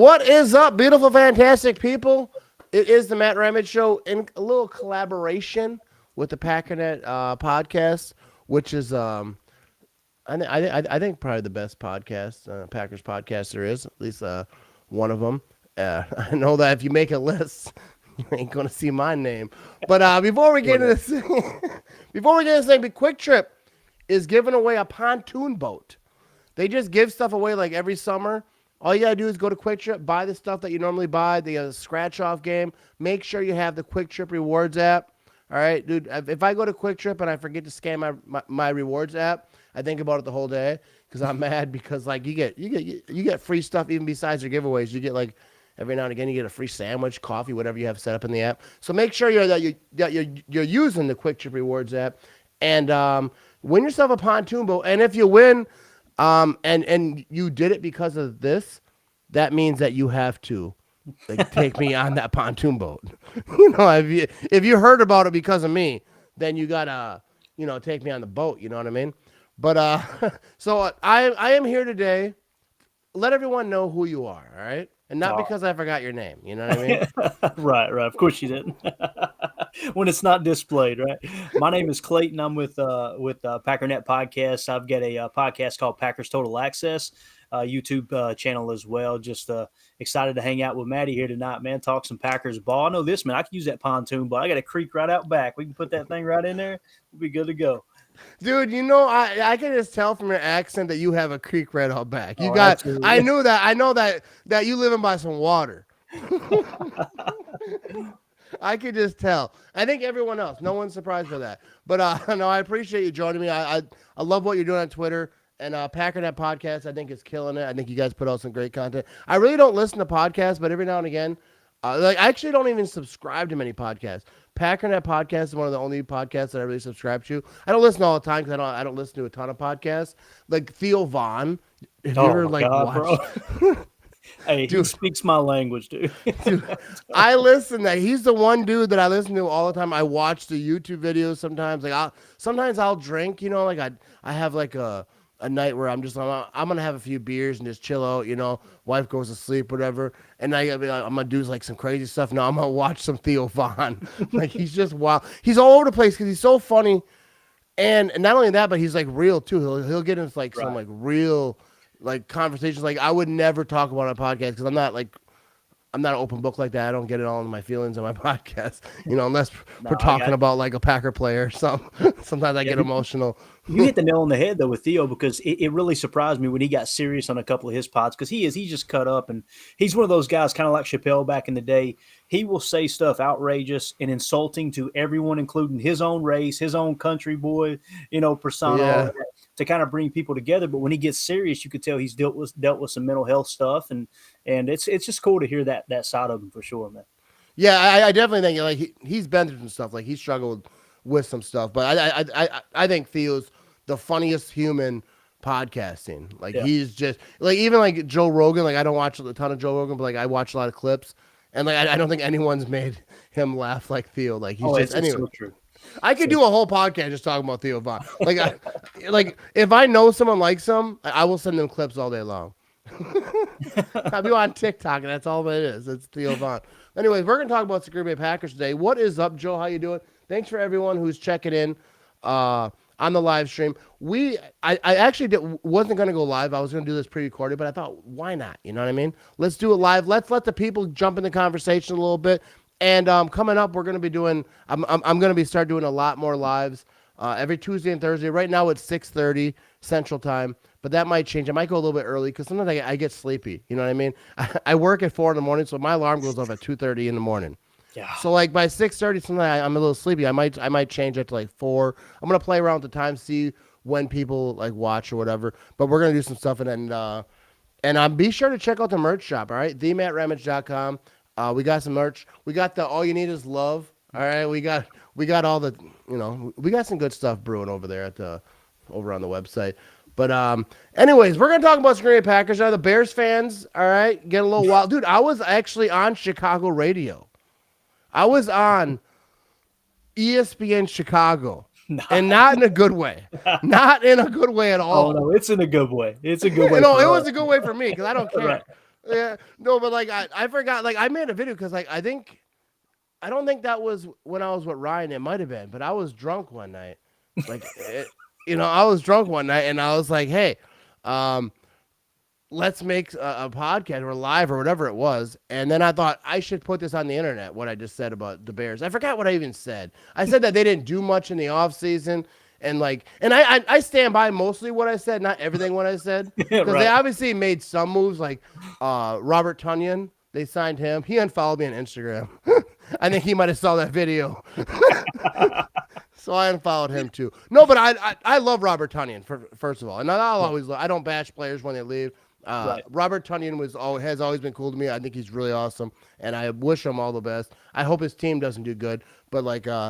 What is up, beautiful, fantastic people? It is the Matt Ramage Show in a little collaboration with the Packernet podcast, which is I think probably the best podcast, Packers podcast there is, at least one of them. I know that if you make a list, you ain't gonna see my name. But before we get into this, before we get into this thing, Quick Trip is giving away a pontoon boat. They just give stuff away like every summer. All you gotta do is go to Quick Trip, buy the stuff that you normally buy. They got a scratch-off game. Make sure you have the Quick Trip rewards app. All right, dude. If I go to Quick Trip and I forget to scan my rewards app, I think about it the whole day because I'm mad because like you get free stuff even besides your giveaways. You get like every now and again you get a free sandwich, coffee, whatever you have set up in the app. So make sure you're using the Quick Trip rewards app and win yourself a pontoon boat. And if you win, and you did it because of this, that means that you have to like take me on that pontoon boat. If you heard about it because of me, then you gotta take me on the boat. You know what I mean? But so I am here today. Let everyone know who you are, all right? And not because I forgot your name. You know what I mean? Right. Of course you didn't. When it's not displayed, right? My name is Clayton. I'm with Packernet Podcast. I've got a podcast called Packers Total Access, YouTube channel as well. Just excited to hang out with Maddie here tonight, man. Talk some Packers ball. I know this, man. I can use that pontoon, but I got a creek right out back. We can put that thing right in there. We'll be good to go. Dude, I can just tell from your accent that you have a creek right out back. Absolutely. I knew that. I know that you living by some water. I could just tell. I think everyone else. No one's surprised by that. But no, I appreciate you joining me. I love what you're doing on Twitter. And Packernet Podcast, I think, is killing it. I think you guys put out some great content. I really don't listen to podcasts, but every now and again, I actually don't even subscribe to many podcasts. Packernet Podcast is one of the only podcasts that I really subscribe to. I don't listen all the time because I don't listen to a ton of podcasts. Like Theo Vaughn. Have you ever watched? Bro. Hey, dude, he speaks my language, dude. Dude, I listen to. He's the one dude that I listen to all the time. I watch the YouTube videos sometimes. Like sometimes I'll drink. Like I have like a night where I'm gonna have a few beers and just chill out. Wife goes to sleep, whatever, and I'm gonna do like some crazy stuff. No, I'm gonna watch some Theo Vaughn. Like he's just wild. He's all over the place because he's so funny, and not only that, but he's like real too. He'll get into like some like real like conversations. Like I would never talk about on a podcast because I'm not an open book like that. I don't get it all in my feelings on my podcast, unless we're talking about like a Packer player or something. Sometimes I get emotional. You hit the nail on the head though with Theo because it really surprised me when he got serious on a couple of his pods because he's just cut up and he's one of those guys kind of like Chappelle back in the day. He will say stuff outrageous and insulting to everyone, including his own race, his own country boy, persona to kind of bring people together. But when he gets serious, you could tell he's dealt with some mental health stuff and it's just cool to hear that side of him for sure, man. Yeah, I definitely think like he's been through some stuff. Like he struggled with some stuff, but I think Theo's the funniest human podcasting. Like he's just like even like Joe Rogan. Like I don't watch a ton of Joe Rogan, but like I watch a lot of clips, and like I don't think anyone's made him laugh like Theo. Like he's just anyway. So true. I could do a whole podcast just talking about Theo Vaughn. Like if I know someone likes him, I will send them clips all day long. I'll be on TikTok, and that's all it is. It's Theo Vaughn. Anyways, we're gonna talk about the Green Bay Packers today. What is up, Joe? How you doing? Thanks for everyone who's checking in on the live stream. I actually wasn't gonna go live. I was gonna do this pre-recorded, but I thought, why not? You know what I mean? Let's do it live. Let's let the people jump in the conversation a little bit. And coming up, we're gonna be doing. I'm gonna start doing a lot more lives every Tuesday and Thursday. Right now it's 6:30 Central Time. But that might change. I might go a little bit early because sometimes I get sleepy. You know what I mean? I work at 4 a.m, so my alarm goes off at 2:30 in the morning. Yeah. So like by 6:30, sometimes I'm a little sleepy. I might change it to like 4. I'm gonna play around with the time, see when people like watch or whatever. But we're gonna do some stuff and be sure to check out the merch shop. All right, thematramage.com. We got some merch. We got the All You Need Is Love. All right, we got all the we got some good stuff brewing over there over on the website. But anyways, we're going to talk about Green Bay Packers. Now, the Bears fans, all right, get a little wild. Dude, I was actually on Chicago radio. I was on ESPN Chicago. Nice. And not in a good way. Not in a good way at all. Oh, no, it's in a good way. It's a good way. No, it was a good way for me because I don't care. Right. Yeah, no, but like I forgot. Like I made a video because like I don't think that was when I was with Ryan. It might have been, but I was drunk one night. Like I was drunk one night and I was like, hey, um, let's make a podcast or live or whatever it was. And then I thought I should put this on the internet. What I just said about the Bears. I forgot what I even said. I said that they didn't do much in the off season. And I stand by mostly what I said, not everything what I said, because Right. they obviously made some moves. Like Robert Tunyon, they signed him. He unfollowed me on Instagram. I think he might have saw that video, so I unfollowed him too. No, but I love Robert Tunyon first of all, and I don't bash players when they leave. Right. Robert Tunyon has always been cool to me. I think he's really awesome, and I wish him all the best. I hope his team doesn't do good, but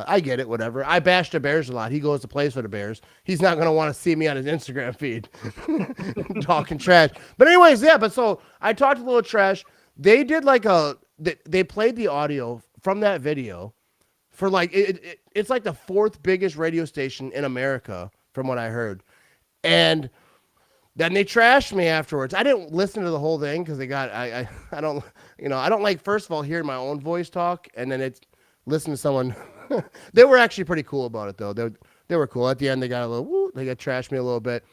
I get it, whatever. I bash the Bears a lot. He goes to plays for the Bears. He's not going to want to see me on his Instagram feed talking trash. But anyways, yeah. But so I talked a little trash. They did they played the audio from that video for it's like the fourth biggest radio station in America from what I heard, and then they trashed me afterwards. I didn't listen to the whole thing because I don't like, first of all, hearing my own voice talk, and then listen to someone. They were actually pretty cool about it though. They were cool. At the end, they got a little woo. They got trashed me a little bit,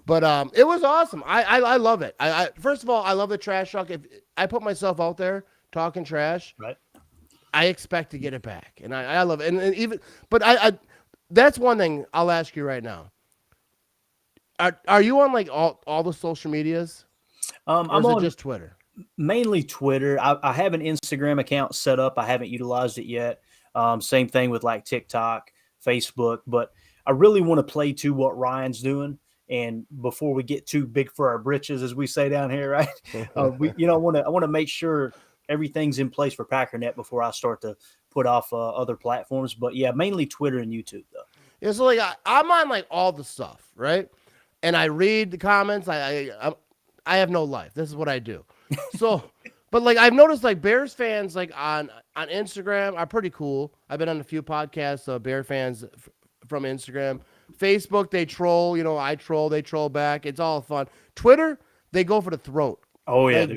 but it was awesome. I love it. I first of all, I love the trash talk. If I put myself out there talking trash, Right. I expect to get it back, and I love it. And even, but I that's one thing I'll ask you right now. Are you on like all the social medias? Or I'm is it on just Twitter? mainly Twitter. I have an Instagram account set up. I haven't utilized it yet. Same thing with like TikTok, Facebook, but I really want to play to what Ryan's doing. And before we get too big for our britches, as we say down here, right? I want to make sure everything's in place for Packernet before I start to put off other platforms. But yeah, mainly Twitter and YouTube though. Yeah, so like I'm on like all the stuff, right? And I read the comments. I have no life. This is what I do. So, but like I've noticed like Bears fans like on Instagram are pretty cool. I've been on a few podcasts, Bear fans from Instagram. Facebook, they troll. I troll. They troll back. It's all fun. Twitter, they go for the throat. Oh yeah, Like,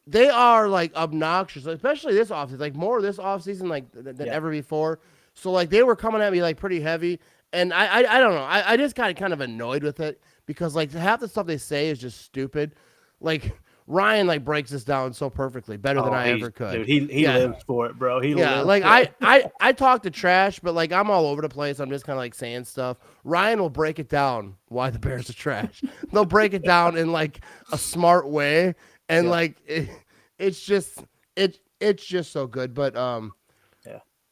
they are like obnoxious, especially this offseason. Like more this offseason like than ever before. So like they were coming at me like pretty heavy, and I don't know. I just got kind of annoyed with it because like half the stuff they say is just stupid. Like Ryan like breaks this down so perfectly, better than I ever could. Dude, he lives for it, bro. He lives like for it. I talk to trash, but like I'm all over the place. I'm just kind of like saying stuff. Ryan will break it down why the Bears are trash. They'll break it down in like a smart way, and like it's just so good. But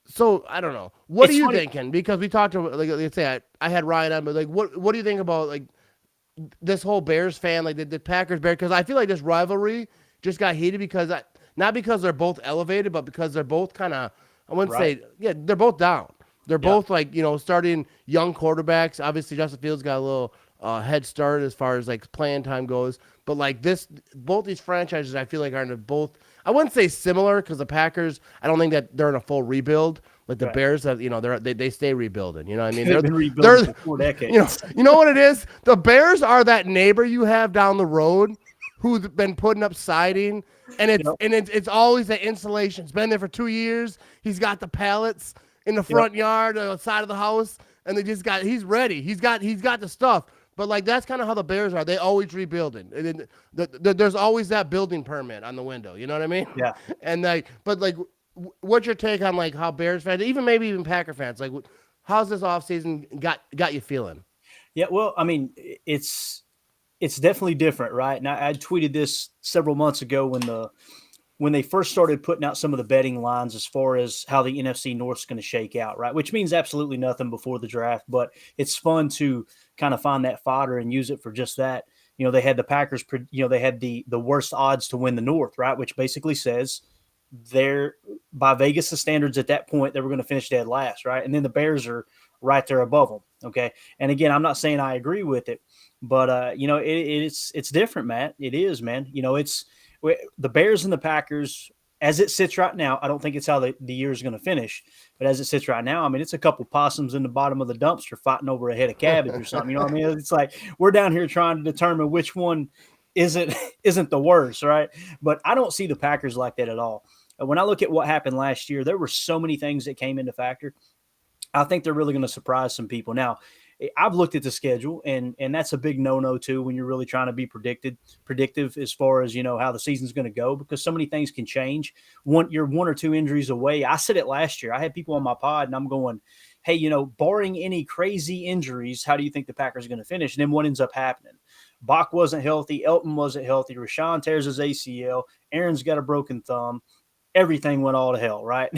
so I don't know. What are you thinking? Because we talked to like let's say I had Ryan on, but like what do you think about like this whole Bears fan, like the Packers Bears? Because I feel like this rivalry just got heated because not because they're both elevated, but because they're both kind of I wouldn't say they're both down. They're both like starting young quarterbacks. Obviously, Justin Fields got a little head start as far as like playing time goes. But like both these franchises, I feel like are in both. I wouldn't say similar because the Packers, I don't think that they're in a full rebuild. Like the Bears, have they stay rebuilding. You know what I mean? They've been rebuilding for 4 decades. You know what it is? The Bears are that neighbor you have down the road who's been putting up siding, and it's always the insulation. It's been there for 2 years. He's got the pallets in the front yard, side of the house, and he's ready. He's got the stuff. But like that's kind of how the Bears are. They always rebuilding. And there's always that building permit on the window. You know what I mean? Yeah. And what's your take on like how Bears fans, maybe even Packer fans, like how's this offseason got you feeling? Yeah, well, I mean, it's definitely different, right? And I tweeted this several months ago when they first started putting out some of the betting lines as far as how the NFC North is going to shake out, right? Which means absolutely nothing before the draft, but it's fun to kind of find that fodder and use it for just that. They had the Packers, they had the worst odds to win the North, right? Which basically says they're, by Vegas' standards at that point, they were going to finish dead last, right? And then the Bears are right there above them, okay? And again, I'm not saying I agree with it, but, it's different, Matt. It is, man. It's the Bears and the Packers, as it sits right now, I don't think it's how the year is going to finish, but as it sits right now, I mean, it's a couple possums in the bottom of the dumpster fighting over a head of cabbage or something. You know what I mean? It's like we're down here trying to determine which one isn't isn't the worst, right? But I don't see the Packers like that at all. When I look at what happened last year, there were so many things that came into factor. I think they're really going to surprise some people. Now, I've looked at the schedule, and that's a big no-no too when you're really trying to be predictive as far as how the season's going to go, because so many things can change. You're one or two injuries away. I said it last year. I had people on my pod, and I'm going, hey, barring any crazy injuries, how do you think the Packers are going to finish? And then what ends up happening? Bach wasn't healthy. Elton wasn't healthy. Rashawn tears his ACL. Aaron's got a broken thumb. Everything went all to hell, right?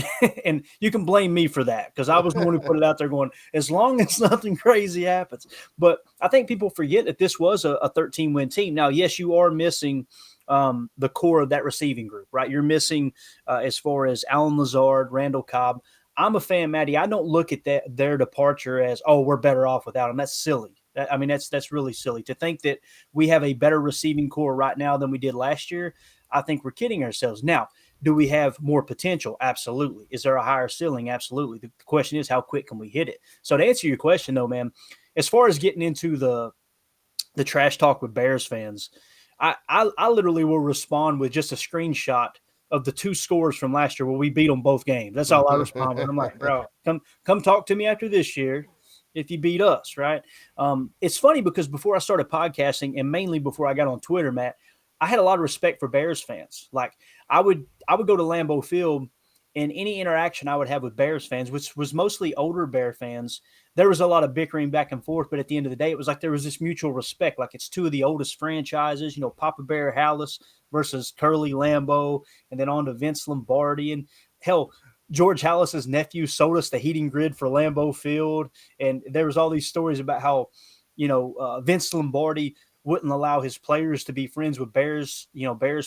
And you can blame me for that because I was the one who put it out there going, as long as nothing crazy happens. But I think people forget that this was a 13-win team. Now, yes, you are missing the core of that receiving group, right? You're missing as far as Alan Lazard, Randall Cobb. I'm a fan, Maddie. I don't look at their departure as, oh, we're better off without them. That's silly. That's really silly to think that we have a better receiving core right now than we did last year. I think we're kidding ourselves. Now, do we have more potential? Absolutely. Is there a higher ceiling? Absolutely. The question is, how quick can we hit it? So to answer your question, though, man, as far as getting into the trash talk with Bears fans, I literally will respond with just a screenshot of the two scores from last year where we beat them both games. That's all I respond with. I'm like, bro, come talk to me after this year if you beat us, right? It's funny because before I started podcasting, and mainly before I got on Twitter, Matt, I had a lot of respect for Bears fans. Like I would go to Lambeau Field, and any interaction I would have with Bears fans, which was mostly older Bear fans, there was a lot of bickering back and forth. But at the end of the day, it was like there was this mutual respect. Like it's two of the oldest franchises, Papa Bear Hallis versus Curly Lambeau, and then on to Vince Lombardi. And hell, George Hallis's nephew sold us the heating grid for Lambeau Field. And there was all these stories about how, Vince Lombardi wouldn't allow his players to be friends with Bears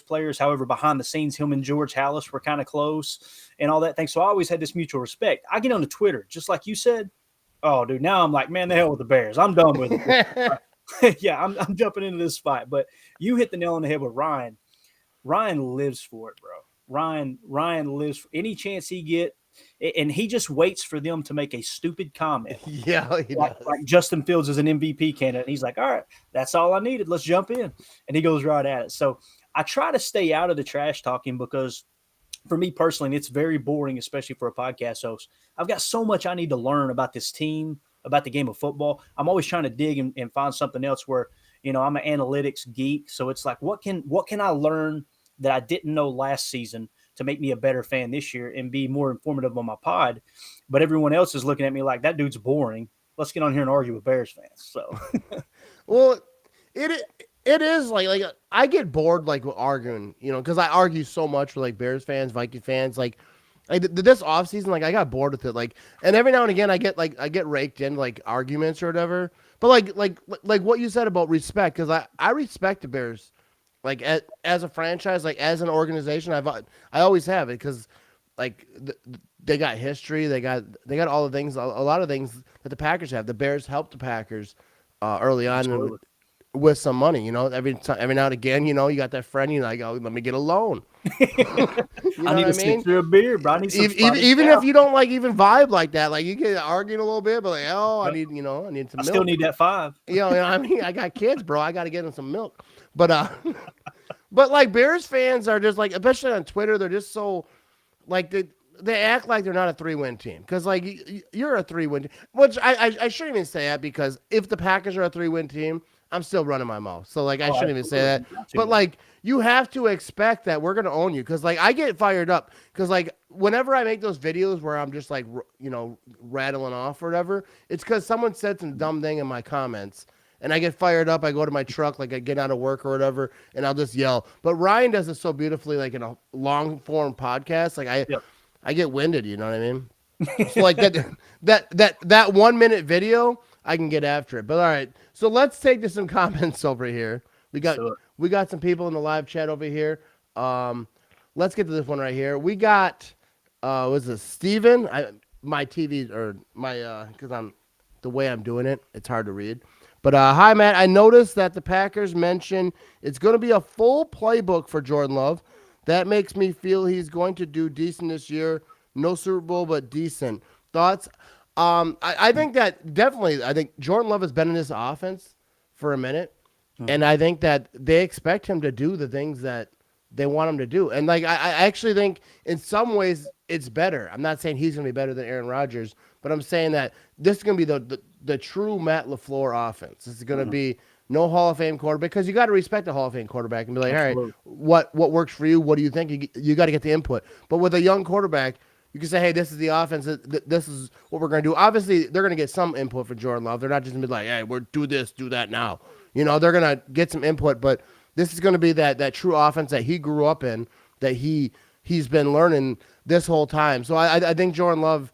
players. However, behind the scenes, him and George Hallis were kind of close and all that thing. So I always had this mutual respect. I get on the Twitter, just like you said. Oh, dude, now I'm like, man, the hell with the Bears. I'm done with it. Yeah, I'm jumping into this fight. But you hit the nail on the head with Ryan. Ryan lives for it, bro. Ryan lives for any chance he get, and he just waits for them to make a stupid comment. Yeah, like Justin Fields is an MVP candidate. And he's like, all right, that's all I needed. Let's jump in. And he goes right at it. So I try to stay out of the trash talking because for me personally, it's very boring, especially for a podcast host. I've got so much I need to learn about this team, about the game of football. I'm always trying to dig and find something else where, I'm an analytics geek. So it's like, what can I learn that I didn't know last season to make me a better fan this year and be more informative on my pod? But everyone else is looking at me like, that dude's boring. Let's get on here and argue with Bears fans. So, well, it is like I get bored like with arguing, because I argue so much with like Bears fans, Viking fans, like this offseason, like I got bored with it, like, and every now and again I get raked in like arguments or whatever. But like what you said about respect, because I respect the Bears, like as a franchise, like as an organization, I always have it, because like they got history, they got all the things, a lot of things that the Packers have. The Bears helped the Packers early on with some money, every now and again, you got that friend, like, oh, let me get a loan. I need to stick through a beer, bro. I need some even if you don't like even vibe like that, like you get arguing a little bit, but like, oh, I need some milk. I still need that $5. I mean, I got kids, bro. I got to get them some milk. But but like Bears fans are just like, especially on Twitter, they're just so like they act like they're not a 3-win team, because like you're a 3-win team, which I shouldn't even say that, because if the Packers are a 3-win team, I'm still running my mouth. So like I shouldn't even say that. But like you have to expect that we're gonna own you, because like I get fired up, because like whenever I make those videos where I'm just like rattling off or whatever, it's because someone said some dumb thing in my comments. And I get fired up. I go to my truck, like I get out of work or whatever, and I'll just yell. But Ryan does it so beautifully, like in a long form podcast. Like I get winded. You know what I mean? So like that 1 minute video, I can get after it. But all right, so let's take to some comments over here. We got some people in the live chat over here. Let's get to this one right here. We got was this Steven? My TV or my because the way I'm doing it, it's hard to read. But hi, Matt. I noticed that the Packers mentioned it's going to be a full playbook for Jordan Love. That makes me feel he's going to do decent this year. No Super Bowl, but decent. Thoughts? I think that definitely. I think Jordan Love has been in this offense for a minute. And I think that they expect him to do the things that they want him to do. And like I actually think in some ways it's better. I'm not saying he's going to be better than Aaron Rodgers, but I'm saying that this is going to be the true Matt LaFleur offense. This is going to be no Hall of Fame quarterback because you got to respect a Hall of Fame quarterback and be like, all right, Absolutely. what works for you? What do you think? You got to get the input. But with a young quarterback, you can say, hey, this is the offense. This is what we're going to do. Obviously, they're going to get some input from Jordan Love. They're not just going to be like, hey, we're do this, do that now. They're going to get some input, but this is going to be that true offense that he grew up in, that he's been learning this whole time. So I think Jordan Love,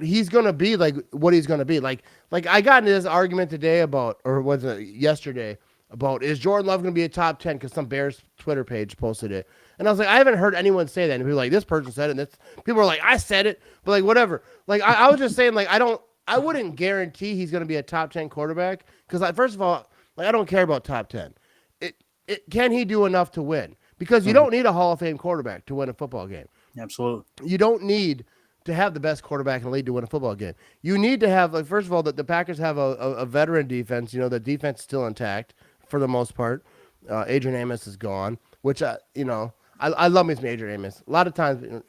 he's going to be like what he's going to be. Like I got into this argument today about, or was it yesterday, about is Jordan Love going to be a top 10 because some Bears Twitter page posted it. And I was like, I haven't heard anyone say that. And people were like, this person said it. And people are like, I said it. But like, whatever. Like, I was just saying, like, I wouldn't guarantee he's going to be a top 10 quarterback because, first of all, like, I don't care about top 10. Can he do enough to win? Because you don't need a Hall of Fame quarterback to win a football game. Absolutely. You don't need to have the best quarterback in the league to win a football game. You need to have, like, first of all, the Packers have a veteran defense. The defense is still intact for the most part. Adrian Amos is gone, which, I love me some Adrian Amos. A lot of times,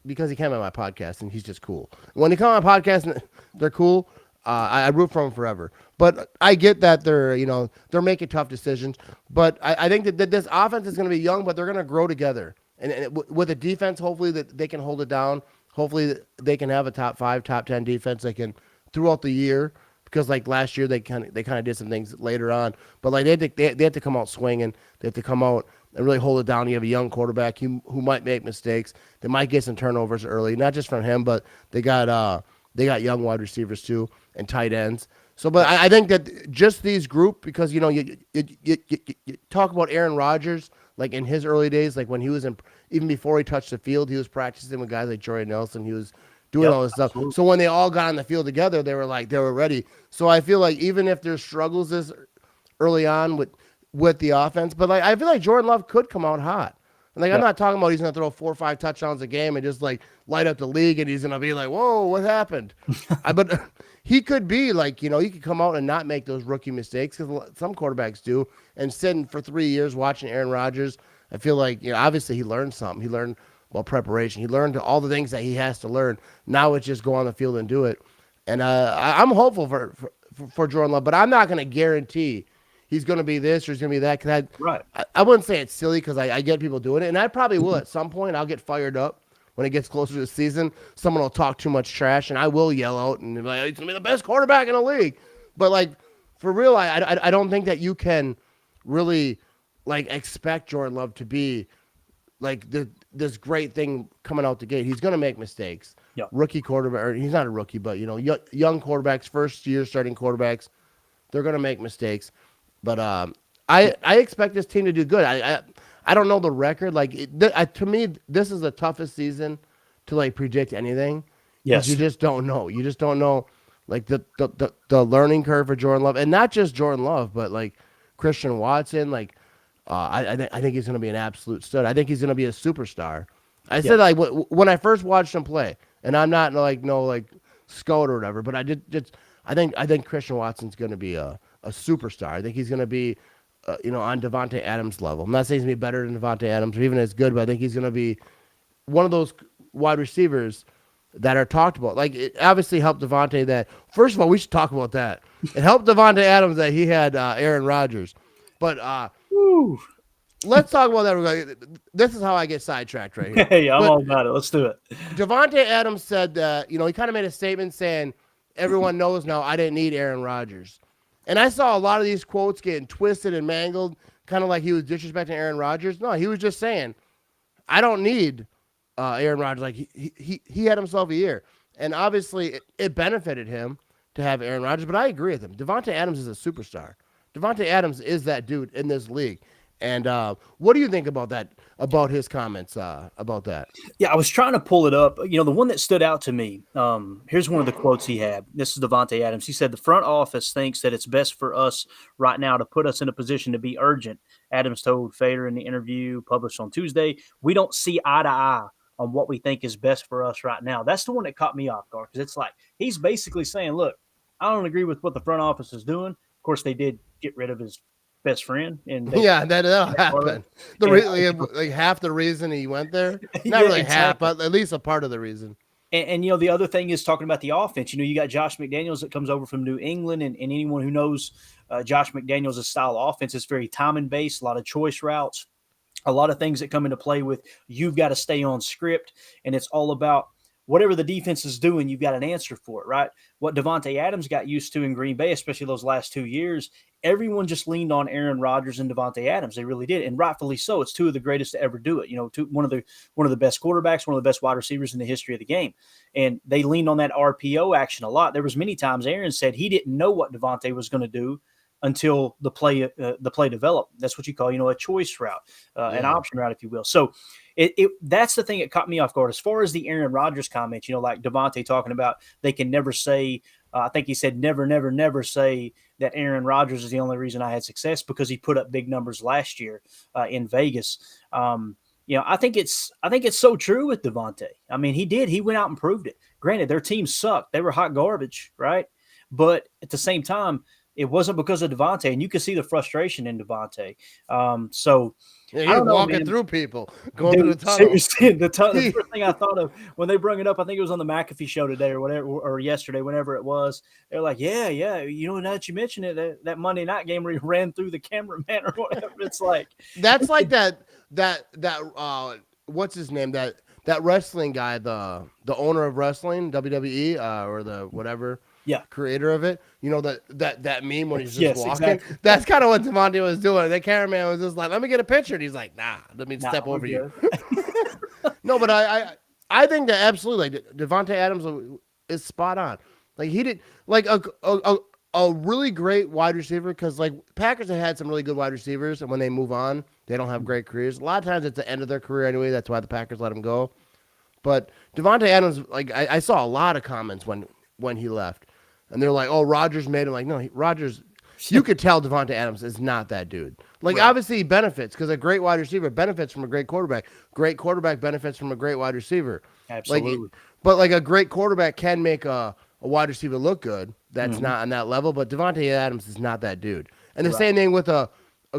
because he came on my podcast and he's just cool. When he come on my podcast and they're cool, I root for them forever. But I get that they're making tough decisions. But I think that this offense is going to be young, but they're going to grow together. And with a defense, hopefully that they can hold it down. Hopefully they can have a top 5, top 10 defense. They can throughout the year. Because like last year they kind of did some things later on, but like they have to come out swinging. They have to come out and really hold it down. You have a young quarterback who might make mistakes. They might get some turnovers early, not just from him, but they got young wide receivers too and tight ends. So, but I think that just these group, because you talk about Aaron Rodgers, like in his early days, like when he was even before he touched the field, he was practicing with guys like Jordy Nelson. He was doing all this stuff. Absolutely. So when they all got on the field together, they were ready. So I feel like even if there's struggles this early on with the offense, but like I feel like Jordan Love could come out hot. And like I'm not talking about he's gonna throw 4 or 5 touchdowns a game and just like light up the league and he's gonna be like, whoa, what happened? But he could be like, he could come out and not make those rookie mistakes because some quarterbacks do. And sitting for 3 years watching Aaron Rodgers, I feel like obviously he learned something. He learned preparation. He learned all the things that he has to learn. Now it's just go on the field and do it. And I'm hopeful for Jordan Love, but I'm not going to guarantee he's going to be this or he's going to be that. Cause I wouldn't say it's silly because I get people doing it, and I probably will at some point. I'll get fired up when it gets closer to the season. Someone will talk too much trash, and I will yell out and be like, he's going to be the best quarterback in the league. But, like, for real, I don't think that you can really, like, expect Jordan Love to be, like, this great thing coming out the gate. He's going to make mistakes. Yep. Rookie quarterback, or he's not a rookie, but young quarterbacks, first year starting quarterbacks, they're going to make mistakes. But I expect this team to do good. I don't know the record. Like to me, this is the toughest season to like predict anything. Yes, you just don't know. You just don't know like the learning curve for Jordan Love, and not just Jordan Love, but like Christian Watson. Like I think he's going to be an absolute stud. I think he's going to be a superstar. I said like when I first watched him play, and I'm not like scout or whatever, but I think Christian Watson's going to be a superstar. I think he's going to be on Devontae Adams level. I'm not saying he's going to be better than Devontae Adams or even as good, but I think he's going to be one of those wide receivers that are talked about. Like it obviously helped Devontae that. First of all, we should talk about that. It helped Devontae Adams that he had Aaron Rodgers, but let's talk about that. This is how I get sidetracked right here. Hey, I'm all about it. Let's do it. Devontae Adams said that, he kind of made a statement saying, everyone knows now I didn't need Aaron Rodgers. And I saw a lot of these quotes getting twisted and mangled, kind of like he was disrespecting Aaron Rodgers. No, he was just saying, I don't need Aaron Rodgers. Like, he had himself a year. And obviously, it benefited him to have Aaron Rodgers, but I agree with him. Devontae Adams is a superstar. Devontae Adams is that dude in this league. And what do you think about that, about his comments about that? Yeah, I was trying to pull it up. The one that stood out to me, here's one of the quotes he had. This is Devontae Adams. He said, the front office thinks that it's best for us right now to put us in a position to be urgent. Adams told Fader in the interview published on Tuesday, we don't see eye to eye on what we think is best for us right now. That's the one that caught me off guard because it's like he's basically saying, look, I don't agree with what the front office is doing. Of course, they did get rid of his best friend. And yeah, that'll happen. The and, like half the reason he went there, not yeah, really half, exactly. but at least a part of the reason. And the other thing is talking about the offense. You got Josh McDaniels that comes over from New England, and anyone who knows Josh McDaniels' style of offense is very timing based, a lot of choice routes, a lot of things that come into play with you've got to stay on script, and it's all about whatever the defense is doing, you've got an answer for it, right? What Devontae Adams got used to in Green Bay, especially those last 2 years, everyone just leaned on Aaron Rodgers and Devontae Adams. They really did, and rightfully so. It's two of the greatest to ever do it. One of the best quarterbacks, one of the best wide receivers in the history of the game, and they leaned on that RPO action a lot. There was many times Aaron said he didn't know what Devontae was going to do until the play developed. That's what you call, a choice route, an option route, if you will. So that's the thing that caught me off guard. As far as the Aaron Rodgers comments, like Devontae talking about, they can never say, I think he said, never, never, never say that Aaron Rodgers is the only reason I had success because he put up big numbers last year in Vegas. I think it's so true with Devontae. I mean, he did. He went out and proved it. Granted, their team sucked. They were hot garbage, right? But at the same time, it wasn't because of Devontae, and you can see the frustration in Devontae. Yeah, he's walking through people, going through the tunnel. Seriously, the first thing I thought of when they brought it up, I think it was on the McAfee show today or whatever, or yesterday, whenever it was. They're like, yeah. Now that you mentioned it, that Monday night game where he ran through the cameraman or whatever. It's like that's like that what's his name? That wrestling guy, the owner of wrestling, WWE, or the whatever. Yeah, creator of it. That meme when he's just walking. Exactly. That's kind of what Devontae was doing. The cameraman was just like, "Let me get a picture," and he's like, "Nah, let me step over you." No, but I think that absolutely, like, Devontae Adams is spot on. Like, he did like a really great wide receiver, because like Packers have had some really good wide receivers, and when they move on, they don't have great careers. A lot of times it's the end of their career anyway. That's why the Packers let him go. But Devontae Adams, like I saw a lot of comments when he left. And they're like, "Oh, Rodgers made him." Like, no, Rodgers. You could tell Devontae Adams is not that dude. Like, right. Obviously he benefits because a great wide receiver benefits from a great quarterback. Great quarterback benefits from a great wide receiver. Absolutely. But like a great quarterback can make a wide receiver look good. That's not on that level. But Devontae Adams is not that dude. And the same thing with a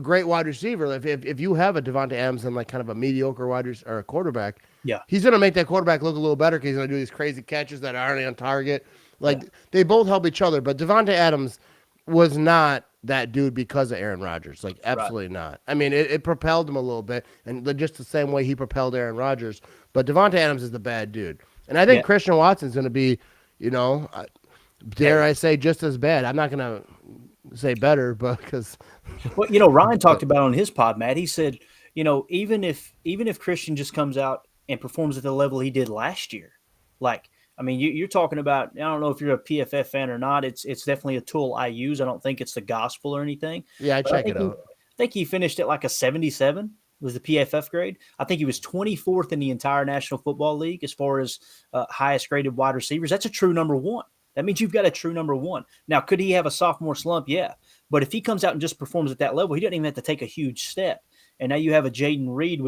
great wide receiver. If you have a Devontae Adams and like kind of a mediocre or a quarterback, he's gonna make that quarterback look a little better because he's gonna do these crazy catches that aren't on target. Like, they both help each other, but Devontae Adams was not that dude because of Aaron Rodgers. Like, absolutely not. I mean, it propelled him a little bit, and just the same way he propelled Aaron Rodgers. But Devontae Adams is the bad dude. And I think Christian Watson's going to be, dare I say, just as bad. I'm not going to say better, but because... Well, Ryan talked about on his pod, Matt, he said, even if Christian just comes out and performs at the level he did last year, like... I mean, you're talking about, I don't know if you're a PFF fan or not. It's definitely a tool I use. I don't think it's the gospel or anything. Yeah, I check it out. I think he finished at like a 77 was the PFF grade. I think he was 24th in the entire National Football League as far as highest graded wide receivers. That's a true number one. That means you've got a true number one. Now, could he have a sophomore slump? Yeah. But if he comes out and just performs at that level, he doesn't even have to take a huge step. And now you have a Jaden Reed,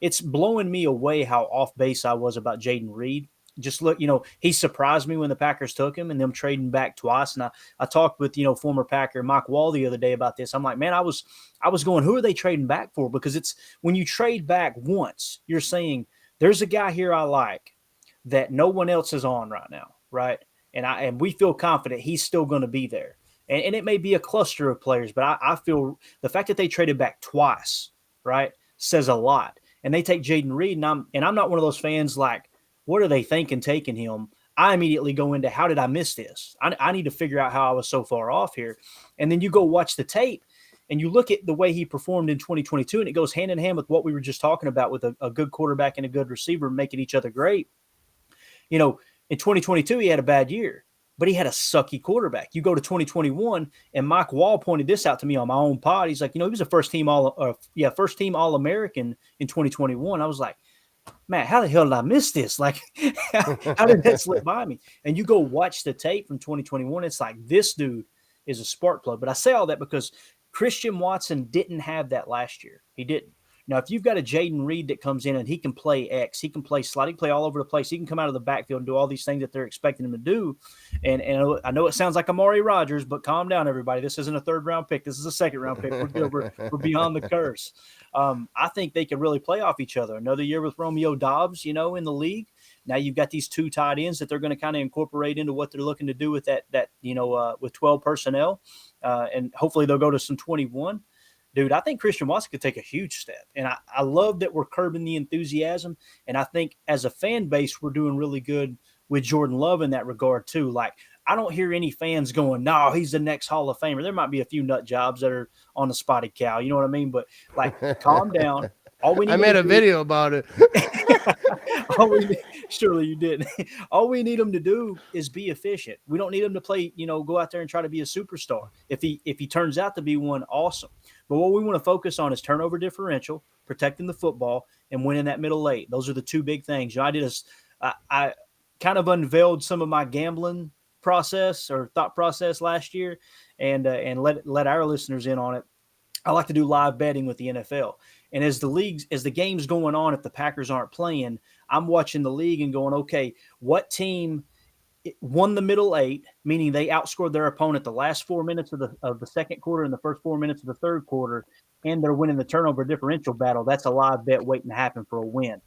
it's blowing me away how off base I was about Jaden Reed. Just look, he surprised me when the Packers took him and them trading back twice. And I talked with, former Packer Mike Wall the other day about this. I'm like, man, I was going, who are they trading back for? Because it's when you trade back once, you're saying there's a guy here I like that no one else is on right now, right? And we feel confident he's still going to be there. And it may be a cluster of players, but I feel the fact that they traded back twice, right, says a lot. And they take Jaden Reed, and I'm not one of those fans like, what are they thinking taking him? I immediately go into, how did I miss this? I need to figure out how I was so far off here. And then you go watch the tape and you look at the way he performed in 2022, and it goes hand in hand with what we were just talking about with a good quarterback and a good receiver making each other great. In 2022, he had a bad year, but he had a sucky quarterback. You go to 2021, and Mike Wall pointed this out to me on my own pod. He's like, he was a first team All-American in 2021. I was like, man, how the hell did I miss this? Like, how did that slip by me? And you go watch the tape from 2021. It's like, this dude is a spark plug. But I say all that because Christian Watson didn't have that last year. He didn't. Now, if you've got a Jaden Reed that comes in and he can play X, he can play slide, he can play all over the place, he can come out of the backfield and do all these things that they're expecting him to do. And I know it sounds like Amari Rodgers, but calm down, everybody. This isn't a third-round pick. This is a second-round pick. We're good. We're beyond the curse. I think they could really play off each other. Another year with Romeo Dobbs, in the league. Now you've got these two tight ends that they're going to kind of incorporate into what they're looking to do with that with 12 personnel, and hopefully they'll go to some 21. Dude, I think Christian Watson could take a huge step, and I love that we're curbing the enthusiasm, and I think as a fan base we're doing really good with Jordan Love in that regard too. Like, I don't hear any fans going, "No, he's the next Hall of Famer." There might be a few nut jobs that are on the spotted cow, you know what I mean? But like, calm down. All we need I made a video about it. Surely you did. All we need him to do is be efficient. We don't need him to play, go out there and try to be a superstar. If he turns out to be one, awesome. But what we want to focus on is turnover differential, protecting the football, and winning that middle eight. Those are the two big things. I kind of unveiled some of my gambling process or thought process last year, and let our listeners in on it. I like to do live betting with the NFL. And as the game's going on, if the Packers aren't playing, I'm watching the league and going, okay, what team won the middle eight, meaning they outscored their opponent the last 4 minutes of the second quarter and the first 4 minutes of the third quarter, and they're winning the turnover differential battle. That's a live bet waiting to happen for a win.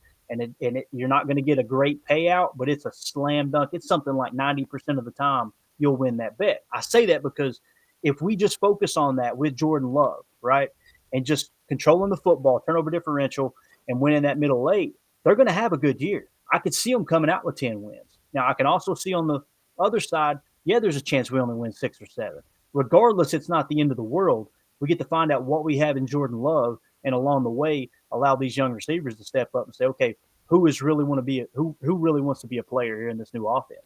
You're not going to get a great payout, but it's a slam dunk. It's something like 90% of the time you'll win that bet. I say that because if we just focus on that with Jordan Love, right, and just controlling the football, turnover differential, and winning that middle eight, they're going to have a good year. I could see them coming out with 10 wins. Now, I can also see on the other side, there's a chance we only win 6 or 7. Regardless, it's not the end of the world. We get to find out what we have in Jordan Love, and along the way, allow these young receivers to step up and say, okay, who really wants to be a player here in this new offense,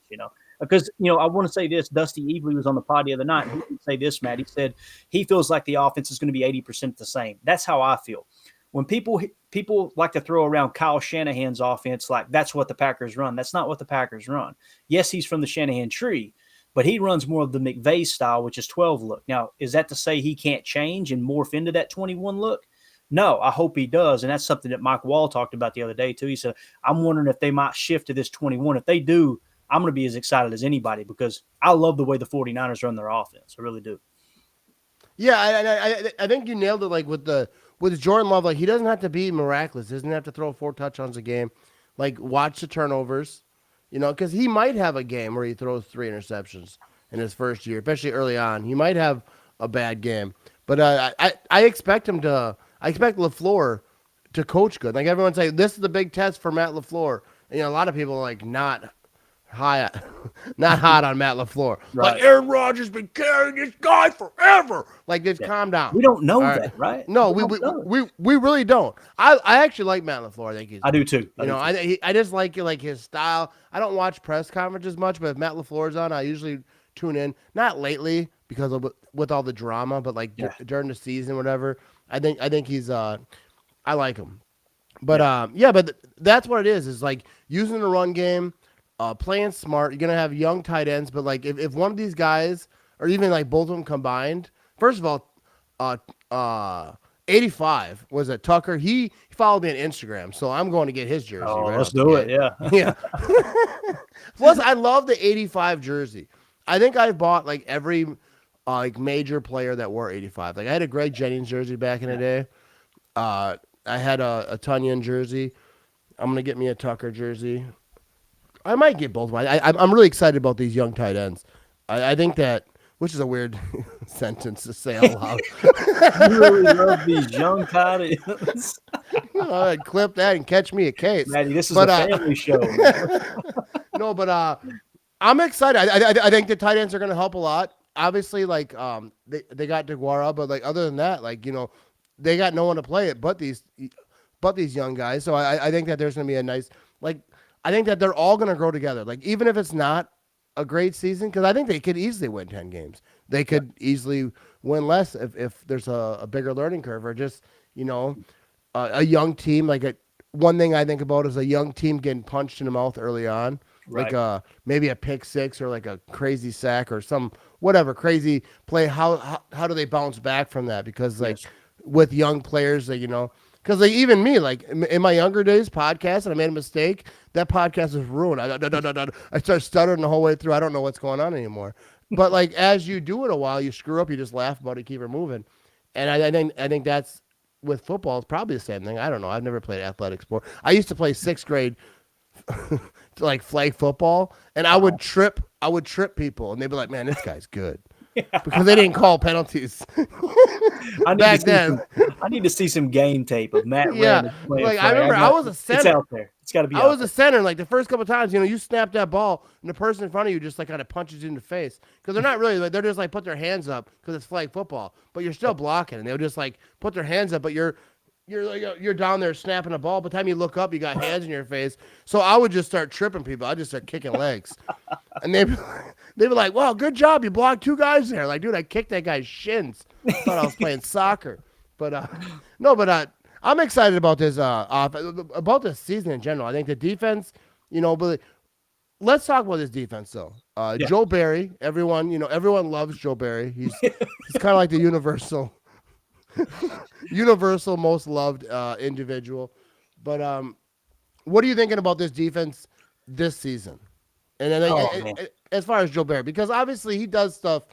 Because, I want to say this, Dusty Evely was on the pod the other night, and he did say this, Matt. He said he feels like the offense is going to be 80% the same. That's how I feel. When people like to throw around Kyle Shanahan's offense like that's what the Packers run. That's not what the Packers run. Yes, he's from the Shanahan tree, but he runs more of the McVay style, which is 12 look. Now, is that to say he can't change and morph into that 21 look? No, I hope he does. And that's something that Mike Wall talked about the other day, too. He said, I'm wondering if they might shift to this 21. If they do, I'm going to be as excited as anybody because I love the way the 49ers run their offense. I really do. Yeah, I think you nailed it. Like with Jordan Love, like he doesn't have to be miraculous. He doesn't have to throw 4 touchdowns a game. Like watch the turnovers, because he might have a game where he throws 3 interceptions in his first year, especially early on. He might have a bad game, but I expect him to. I expect LaFleur to coach good. Like everyone's saying, this is the big test for Matt LaFleur. And, a lot of people are like not hot on Matt LaFleur. Right. Like Aaron Rodgers been carrying this guy forever. Like just calm down. We don't know that, right? No, we really don't. I actually like Matt LaFleur. I do too. I just like his style. I don't watch press conferences much, but if Matt LaFleur's on, I usually tune in. Not lately because with all the drama, but like during the season, whatever. I think he's I like him. But but that's what it is like using the run game, playing smart. You're gonna have young tight ends, but like if one of these guys or even like both of them combined, first of all, 85 was a Tucker. He followed me on Instagram, so I'm going to get his jersey. Oh, let's do it. Yeah. Plus, I love the 85 jersey. I think I've bought like every like major player that wore 85. Like I had a Greg Jennings jersey back in the day. I had a Tunyon jersey. I'm gonna get me a Tucker jersey. I might get both. I'm really excited about these young tight ends. I think that, which is a weird sentence to say out loud. You really love these young tight ends. I'd clip that and catch me a case. Maddie, this is a family show. No, but I'm excited. I think the tight ends are gonna help a lot. Obviously, like they got DeGuara, but like other than that, like they got no one to play it but these young guys. So I think that there's gonna be a nice I think that they're all gonna grow together. Like even if it's not a great season, because I think they could easily win 10 games. They could easily win less if there's a bigger learning curve or just a young team. One thing I think about is a young team getting punched in the mouth early on. Right. Like maybe a pick six or like a crazy sack or some whatever crazy play. How do they bounce back from that? Because with young players, Because like even me, like in my younger days, podcast, and I made a mistake. That podcast is ruined. I start stuttering the whole way through. I don't know what's going on anymore. But like as you do it a while, you screw up. You just laugh about it, keep it moving. And I think that's with football. It's probably the same thing. I don't know. I've never played athletic sport. I used to play sixth grade like flag football, and I would trip people, and they'd be like, "Man, this guy's good," because they didn't call penalties back then. I need to see some game tape of Matt. Yeah, like I remember, I was a center. It's out there. It's got to be. I was a center. Like the first couple of times, you snap that ball, and the person in front of you just like kind of punches you in the face because they're not really like they're just like put their hands up because it's flag football, but you're still blocking, and they'll just like put their hands up, but you're down there snapping a ball. By the time you look up, you got hands in your face. So I would just start tripping people. I just start kicking legs, and they'd be like, "Wow, good job! You blocked 2 guys there." Like, dude, I kicked that guy's shins. I thought I was playing soccer, but no, but I'm excited about this about this season in general. I think the defense, but let's talk about this defense though. Joe Barry, everyone loves Joe Barry. He's kind of like the universal most loved individual. But what are you thinking about this defense this season? And then as far as Joe Barry, because obviously he does stuff.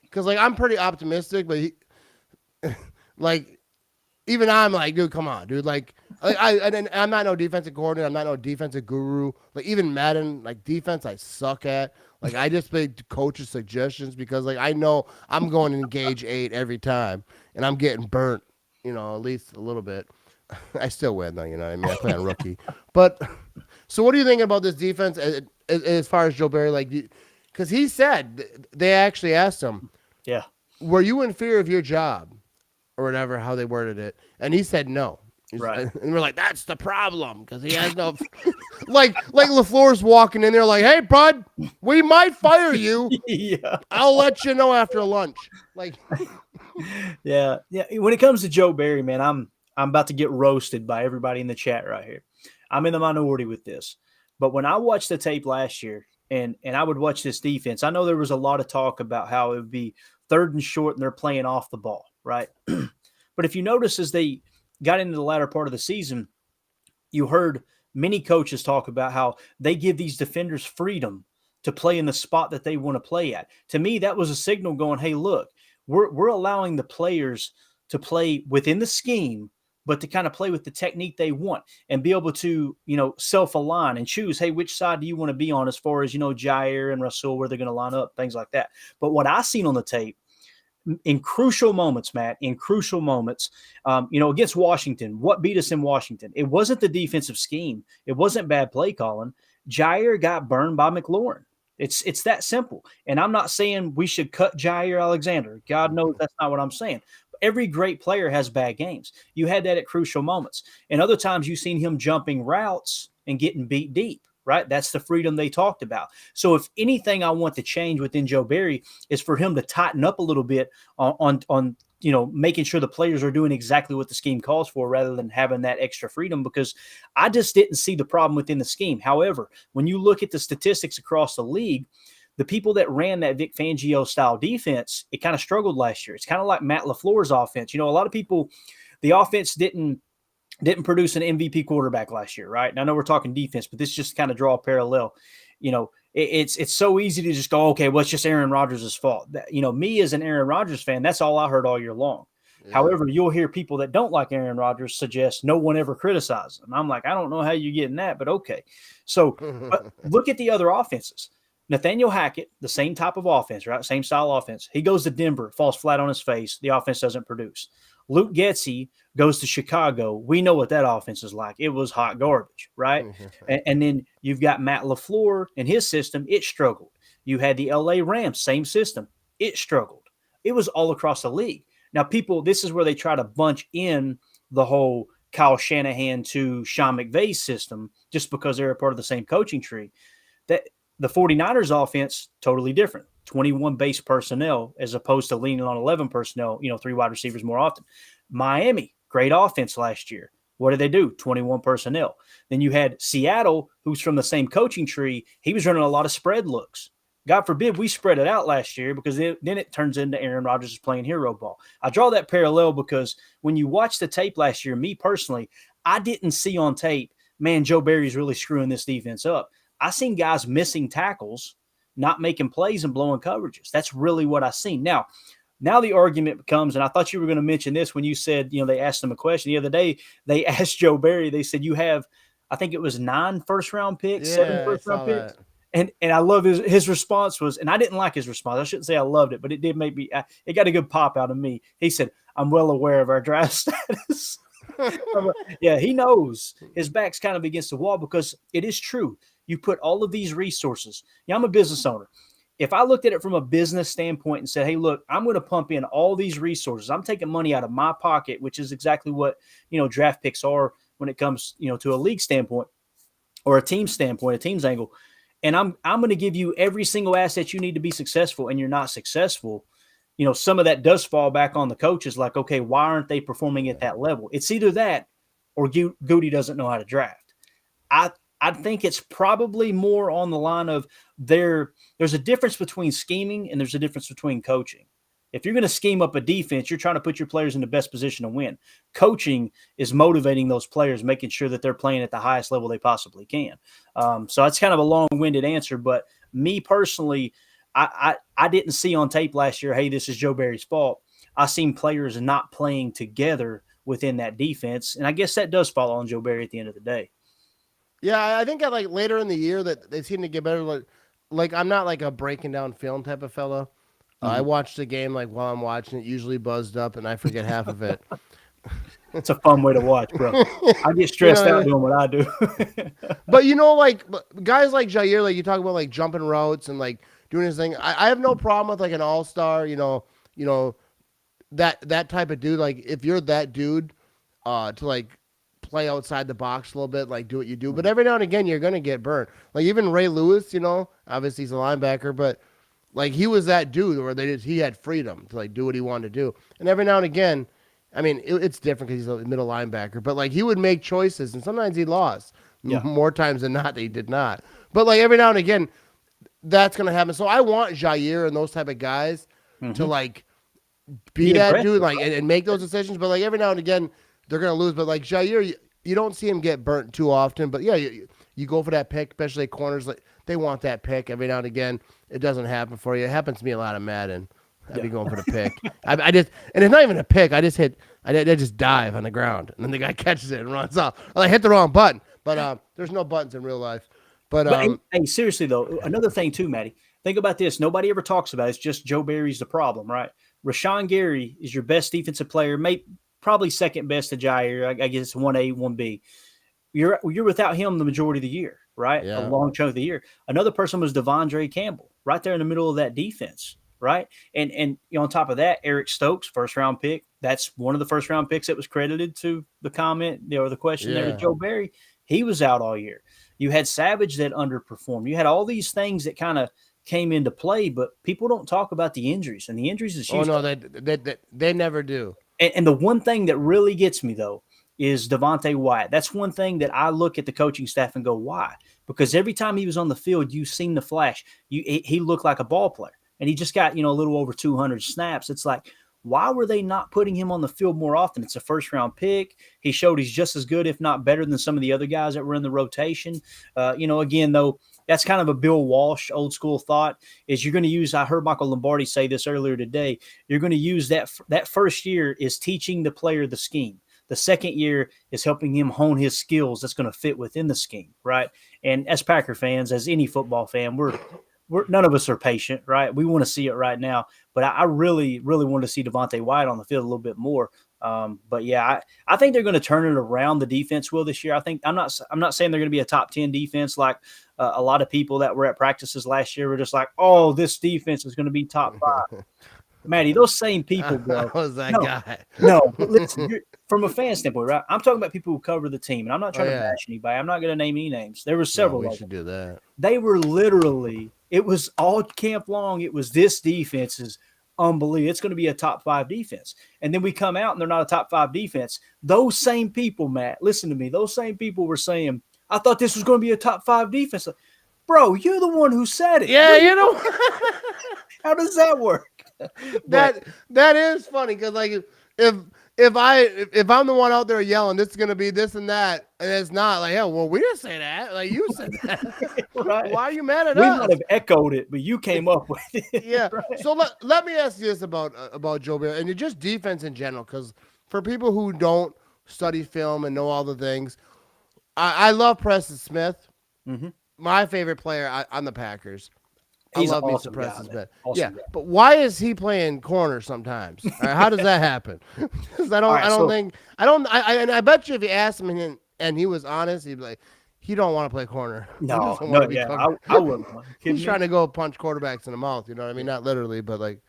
Because like I'm pretty optimistic, but he, like even I'm like, dude, come on, dude. Like I'm not no defensive coordinator. I'm not no defensive guru. Like even Madden, like defense, I suck at. Like I just make coaches suggestions because like I know I'm going to engage 8 every time, and I'm getting burnt, at least a little bit. I still win though, what I mean? I play on rookie. But so what do you think about this defense as far as Joe Barry? Like, because he said they actually asked him, yeah, were you in fear of your job or whatever, how they worded it? And he said no. Right. And we're like, that's the problem because he has no like LaFleur's walking in there like, hey, bud, we might fire you. Yeah. I'll let you know after lunch. Like, yeah. When it comes to Joe Barry, man, I'm about to get roasted by everybody in the chat right here. I'm in the minority with this. But when I watched the tape last year and I would watch this defense, I know there was a lot of talk about how it would be 3rd and short and they're playing off the ball, right? But if you notice as they got into the latter part of the season, you heard many coaches talk about how they give these defenders freedom to play in the spot that they want to play at. To me, that was a signal going, hey, look, we're allowing the players to play within the scheme, but to kind of play with the technique they want and be able to, self-align and choose, hey, which side do you want to be on as far as, Jair and Rasul, where they're going to line up, things like that. But what I seen on the tape, in crucial moments, Matt, against Washington, what beat us in Washington? It wasn't the defensive scheme. It wasn't bad play calling. Jair got burned by McLaurin. It's that simple. And I'm not saying we should cut Jair Alexander. God knows that's not what I'm saying. Every great player has bad games. You had that at crucial moments. And other times you've seen him jumping routes and getting beat deep. Right? That's the freedom they talked about. So if anything I want to change within Joe Barry is for him to tighten up a little bit on making sure the players are doing exactly what the scheme calls for rather than having that extra freedom, because I just didn't see the problem within the scheme. However, when you look at the statistics across the league, the people that ran that Vic Fangio style defense, it kind of struggled last year. It's kind of like Matt LaFleur's offense. A lot of people, the offense didn't produce an MVP quarterback last year, right? And I know we're talking defense, but this just kind of draw a parallel. It's so easy to just go, okay, well, it's just Aaron Rodgers' fault. Me as an Aaron Rodgers fan, that's all I heard all year long. Yeah. However, you'll hear people that don't like Aaron Rodgers suggest no one ever criticized him. I'm like, I don't know how you're getting that, but okay. So but look at the other offenses. Nathaniel Hackett, the same type of offense, right? Same style offense. He goes to Denver, falls flat on his face. The offense doesn't produce. Luke Getsy goes to Chicago. We know what that offense is like. It was hot garbage, right? And then you've got Matt LaFleur and his system. It struggled. You had the LA Rams, same system. It struggled. It was all across the league. Now, people, this is where they try to bunch in the whole Kyle Shanahan to Sean McVay's system just because they're a part of the same coaching tree. That the 49ers offense, totally different. 21 base personnel as opposed to leaning on 11 personnel, 3 wide receivers more often. Miami, great offense last year. What did they do? 21 personnel. Then you had Seattle, who's from the same coaching tree. He was running a lot of spread looks. God forbid we spread it out last year, because then it turns into Aaron Rodgers is playing hero ball. I draw that parallel because when you watch the tape last year, me personally, I didn't see on tape, man, Joe Barry's really screwing this defense up. I seen guys missing tackles, not making plays and blowing coverages. That's really what I seen. Now the argument becomes, and I thought you were going to mention this when you said, they asked him a question the other day. They asked Joe Barry, they said, you have, I think it was 9 first-round picks, 7 first-round picks. That. And I love his response was, and I didn't like his response. I shouldn't say I loved it, but it did make me, it got a good pop out of me. He said, I'm well aware of our draft status. Yeah, he knows his back's kind of against the wall, because it is true. You put all of these resources. Yeah, I'm a business owner. If I looked at it from a business standpoint and said, hey, look, I'm going to pump in all these resources. I'm taking money out of my pocket, which is exactly what, draft picks are when it comes, to a league standpoint or a team standpoint, a team's angle. And I'm going to give you every single asset you need to be successful, and you're not successful. Some of that does fall back on the coaches. Like, okay, why aren't they performing at that level? It's either that or Goody doesn't know how to draft. I think it's probably more on the line of there's a difference between scheming and there's a difference between coaching. If you're going to scheme up a defense, you're trying to put your players in the best position to win. Coaching is motivating those players, making sure that they're playing at the highest level they possibly can. So that's kind of a long-winded answer, but me personally, I didn't see on tape last year, hey, this is Joe Barry's fault. I seen players not playing together within that defense, and I guess that does fall on Joe Barry at the end of the day. Yeah, I think later in the year that they seem to get better. Like I'm not like a breaking down film type of fellow. I watch the game while I'm watching it, usually buzzed up, and I forget half of it. It's a fun way to watch, bro. I get stressed out doing what I do. But guys like Jair, you talk about jumping routes and doing his thing. I have no problem with an all-star, that type of dude. If you're that dude, to play outside the box a little bit, do what you do. But every now and again, you're gonna get burned. Even Ray Lewis, obviously he's a linebacker, but he was that dude where he had freedom to do what he wanted to do. And every now and again, I mean, it's different because he's a middle linebacker, but he would make choices, and sometimes he lost. Yeah. More times than not, he did not. But every now and again, that's gonna happen. So I want Jair and those type of guys to be that dude, and make those decisions. But every now and again, they're gonna lose. But Jair, you don't see him get burnt too often. But yeah, you go for that pick, especially corners. They want that pick every now and again. It doesn't happen for you. It happens to me a lot of Madden. I'd be going for the pick. I just, and it's not even a pick. I just dive on the ground, and then the guy catches it and runs off. I hit the wrong button. But there's no buttons in real life. But hey, seriously though, another thing too, Matty. Think about this. Nobody ever talks about it. It's just Joe Barry's the problem, right? Rashawn Gary is your best defensive player, probably second best to Jair. I guess 1A, 1B. You're without him the majority of the year, right? Yeah. A long chunk of the year. Another person was Devondre Campbell, right there in the middle of that defense, right? And on top of that, Eric Stokes, first round pick. That's one of the first round picks that was credited to the comment or the question there to Joe Barry. He was out all year. You had Savage that underperformed. You had all these things that kind of came into play, but people don't talk about the injuries, and the injuries is huge. Oh no, they never do. And the one thing that really gets me though is Devontae Wyatt. That's one thing that I look at the coaching staff and go, why? Because every time he was on the field, you seen the flash. He looked like a ball player, and he just got a little over 200 snaps. It's like, why were they not putting him on the field more often? It's a first-round pick. He showed he's just as good, if not better, than some of the other guys that were in the rotation. Again, though, that's kind of a Bill Walsh old-school thought, is you're going to use – I heard Michael Lombardi say this earlier today. You're going to use that first year is teaching the player the scheme. The second year is helping him hone his skills that's going to fit within the scheme, right? And as Packer fans, as any football fan, we're none of us are patient, right? We want to see it right now. But I really, really want to see Devontae Wyatt on the field a little bit more. But yeah, I think they're going to turn it around. The defense will this year. I'm not saying they're going to be a top 10 defense like a lot of people that were at practices last year were just like, oh, this defense is going to be top 5. Matty, those same people, bro. Was that guy? No, but listen, from a fan standpoint, right? I'm talking about people who cover the team, and I'm not trying to bash anybody. I'm not going to name any names. There were several. We should do that. They were literally. It was all camp long. It was this defense is unbelievable. It's going to be a top 5 defense. And then we come out and they're not a top 5 defense. Those same people, Matt, listen to me. Those same people were saying, I thought this was going to be a top 5 defense. Bro, you're the one who said it. Yeah, you know. How does that work? that is funny because like if I'm the one out there yelling this is gonna be this and that and it's not like, hell, well, we didn't say that, like you said that. Right. Why are you mad at we us? might have echoed it, but you came up with it. Yeah. Right. So let me ask you this about Joe Barry and just defense in general, because for people who don't study film and know all the things, I love Preston Smith. Mm-hmm. My favorite player on the Packers. He's I love an me awesome some Preston guy, Smith. awesome Yeah, guy. but why is he playing corner sometimes? All right, how does that happen? Because I bet you if you asked him and he was honest, he'd be like, he don't want to play corner. No, be I wouldn't. He's trying to go punch quarterbacks in the mouth. You know what I mean? Not literally, but like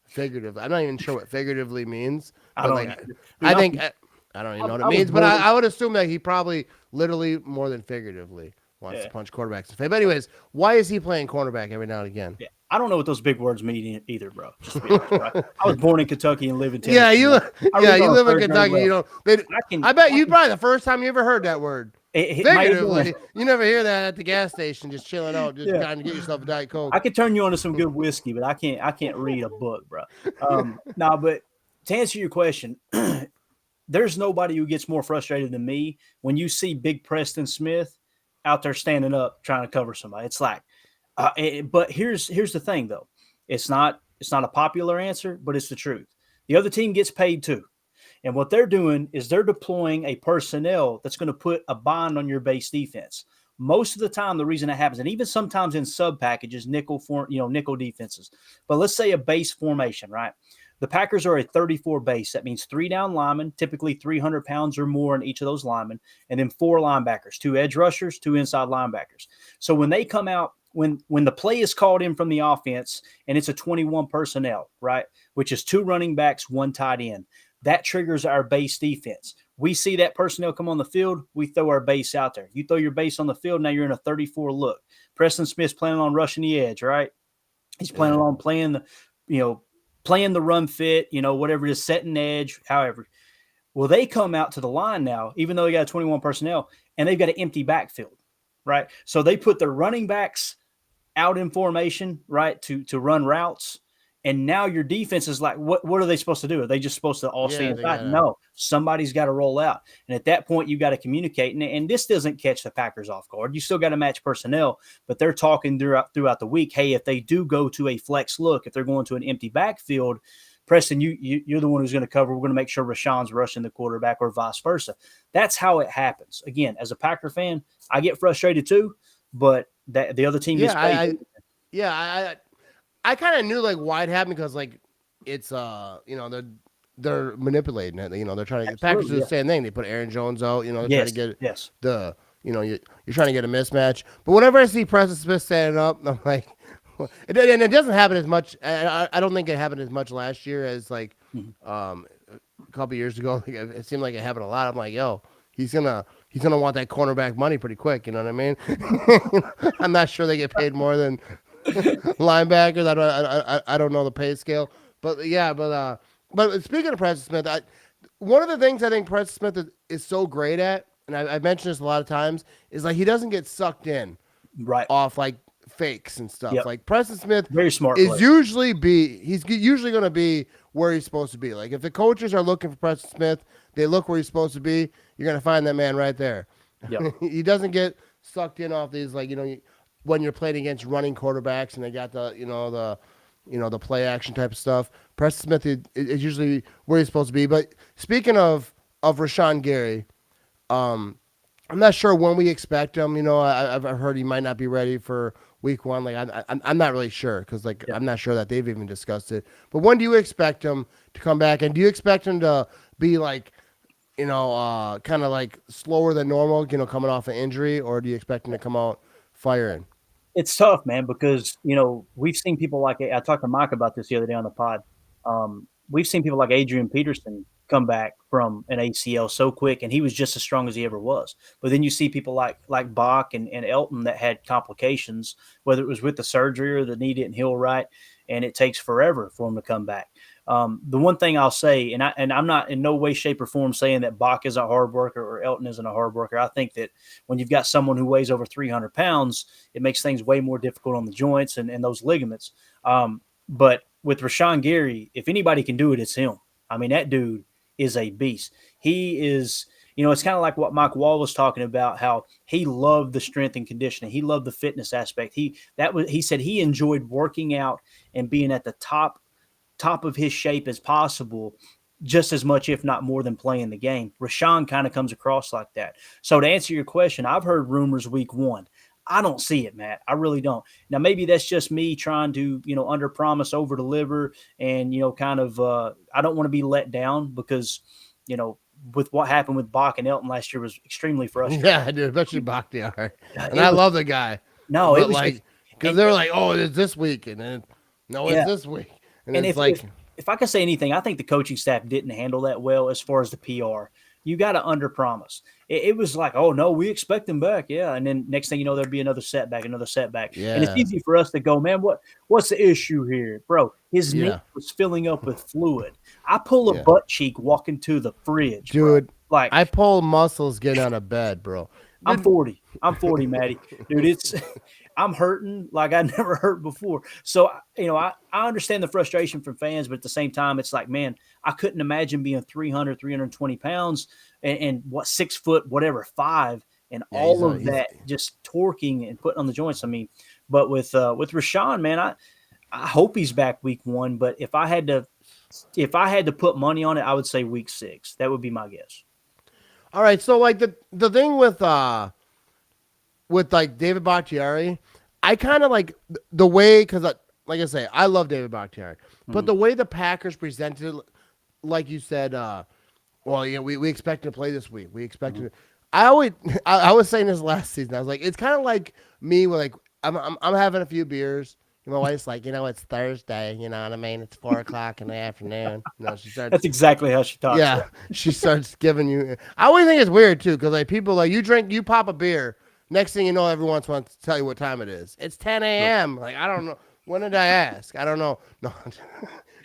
figuratively. I'm not even sure what figuratively means. But I don't even know what it means. But I would assume that he probably literally more than figuratively wants to punch quarterbacks in the face. But anyways, why is he playing cornerback every now and again? Yeah, I don't know what those big words mean either, bro. Just to be honest, right? I was born in Kentucky and live in Tennessee. Yeah, you live in Kentucky. You don't. I bet you probably the first time you ever heard that word. Figuratively, you never hear that at the gas station, just chilling out, just trying to get yourself a Diet Coke. I could turn you on to some good whiskey, but I can't read a book, bro. But to answer your question, there's nobody who gets more frustrated than me when you see Big Preston Smith out there standing up trying to cover somebody. It's like, but here's the thing though, it's not a popular answer, but it's the truth. The other team gets paid too. And what they're doing is they're deploying a personnel that's going to put a bind on your base defense. Most of the time, the reason that happens, and even sometimes in sub packages, nickel defenses. But let's say a base formation, right? The Packers are a 34 base. That means 3 down linemen, typically 300 pounds or more in each of those linemen, and then 4 linebackers, 2 edge rushers, 2 inside linebackers. So when they come out, when the play is called in from the offense, and it's a 21 personnel, right, which is 2 running backs, 1 tight end, that triggers our base defense. We see that personnel come on the field, we throw our base out there. You throw your base on the field, now you're in a 34 look. Preston Smith's planning on rushing the edge, right? He's planning on playing the run fit, whatever it is, setting edge, however. Well, they come out to the line now, even though they got 21 personnel, and they've got an empty backfield, right? So they put their running backs out in formation, right, to run routes. And now your defense is like, what are they supposed to do? Are they just supposed to all stay inside? No, somebody's got to roll out. And at that point, you got to communicate. And this doesn't catch the Packers off guard. You still got to match personnel, but they're talking throughout the week, hey, if they do go to a flex look, if they're going to an empty backfield, Preston, you're the one who's going to cover. We're going to make sure Rashawn's rushing the quarterback or vice versa. That's how it happens. Again, as a Packer fan, I get frustrated too, but the other team gets paid. I kind of knew like why it happened because like it's they're manipulating it. They're trying to get Packers do the same thing. They put Aaron Jones out. They're trying to get you're trying to get a mismatch. But whenever I see Preston Smith standing up, I'm like, and it doesn't happen as much. I don't think it happened as much last year as like a couple years ago. Like, it seemed like it happened a lot. I'm like, yo, he's gonna want that cornerback money pretty quick. You know what I mean? I'm not sure they get paid more than linebackers. I don't know the pay scale, but speaking of Preston Smith, one of the things I think Preston Smith is so great at, and I've mentioned this a lot of times, is like he doesn't get sucked in right off like fakes and stuff. Yep. Like Preston Smith very smart is player. he's usually going to be where he's supposed to be. Like if the coaches are looking for Preston Smith, they look where he's supposed to be. You're going to find that man right there. Yep. He doesn't get sucked in off these when you're playing against running quarterbacks and they got the play action type of stuff. Preston Smith is usually where he's supposed to be. But speaking of Rashawn Gary, I'm not sure when we expect him. I've heard he might not be ready for week 1. Like I'm not really sure because I'm not sure that they've even discussed it. But when do you expect him to come back? And do you expect him to be like, kind of like slower than normal, coming off an injury, or do you expect him to come out firing? It's tough, man, because, we've seen people like, I talked to Mike about this the other day on the pod. We've seen people like Adrian Peterson come back from an ACL so quick, and he was just as strong as he ever was. But then you see people like Bach and Elton that had complications, whether it was with the surgery or the knee didn't heal right, and it takes forever for them to come back. The one thing I'll say, and I'm not in no way, shape, or form saying that Bach is a hard worker or Elton isn't a hard worker. I think that when you've got someone who weighs over 300 pounds, it makes things way more difficult on the joints and those ligaments. But with Rashawn Gary, if anybody can do it, it's him. I mean, that dude is a beast. He is, it's kind of like what Mike Wall was talking about, how he loved the strength and conditioning. He loved the fitness aspect. He said he enjoyed working out and being at the top of his shape as possible, just as much, if not more, than playing the game. Rashawn kind of comes across like that. So to answer your question, I've heard rumors week 1. I don't see it, Matt. I really don't. Now, maybe that's just me trying to, under promise, over deliver, and, kind of, I don't want to be let down because, with what happened with Bach and Elton last year was extremely frustrating. Yeah, dude, especially Bakhtiar. And I love the guy. No, it was like, because they were like, oh, it's this week. And then, no, it's this week. And it's if I can say anything, I think the coaching staff didn't handle that well as far as the PR. You got to underpromise. It was like, oh, no, we expect him back. Yeah. And then next thing you know, there'd be another setback. Yeah. And it's easy for us to go, man, what's the issue here? Bro, his neck was filling up with fluid. I pull a butt cheek walking to the fridge. Dude, bro. Like, I pull muscles getting out of bed, bro. I'm 40, Matty. Dude, I'm hurting like I never hurt before. So, I understand the frustration from fans, but at the same time, it's like, man, I couldn't imagine being 300, 320 pounds and 6 foot, whatever, 5, and all of that just torquing and putting on the joints. I mean, but with Rashawn, man, I hope he's back week 1, but if I had to put money on it, I would say week 6. That would be my guess. All right, so like the thing with like David Bakhtiari, I kind of like the way, because like I say, I love David Bakhtiari, but the way the Packers presented, like you said, we expect him to play this week. We expect him. I was saying this last season. I was like, it's kind of like me with like I'm having a few beers. My wife's like, it's Thursday. You know what I mean? It's 4:00 in the afternoon. She starts. That's exactly how she talks. Yeah, she starts giving you. I always think it's weird too, because like people like you pop a beer. Next thing you know, everyone wants to tell you what time it is. It's 10 a.m. Like, I don't know. When did I ask? I don't know. No,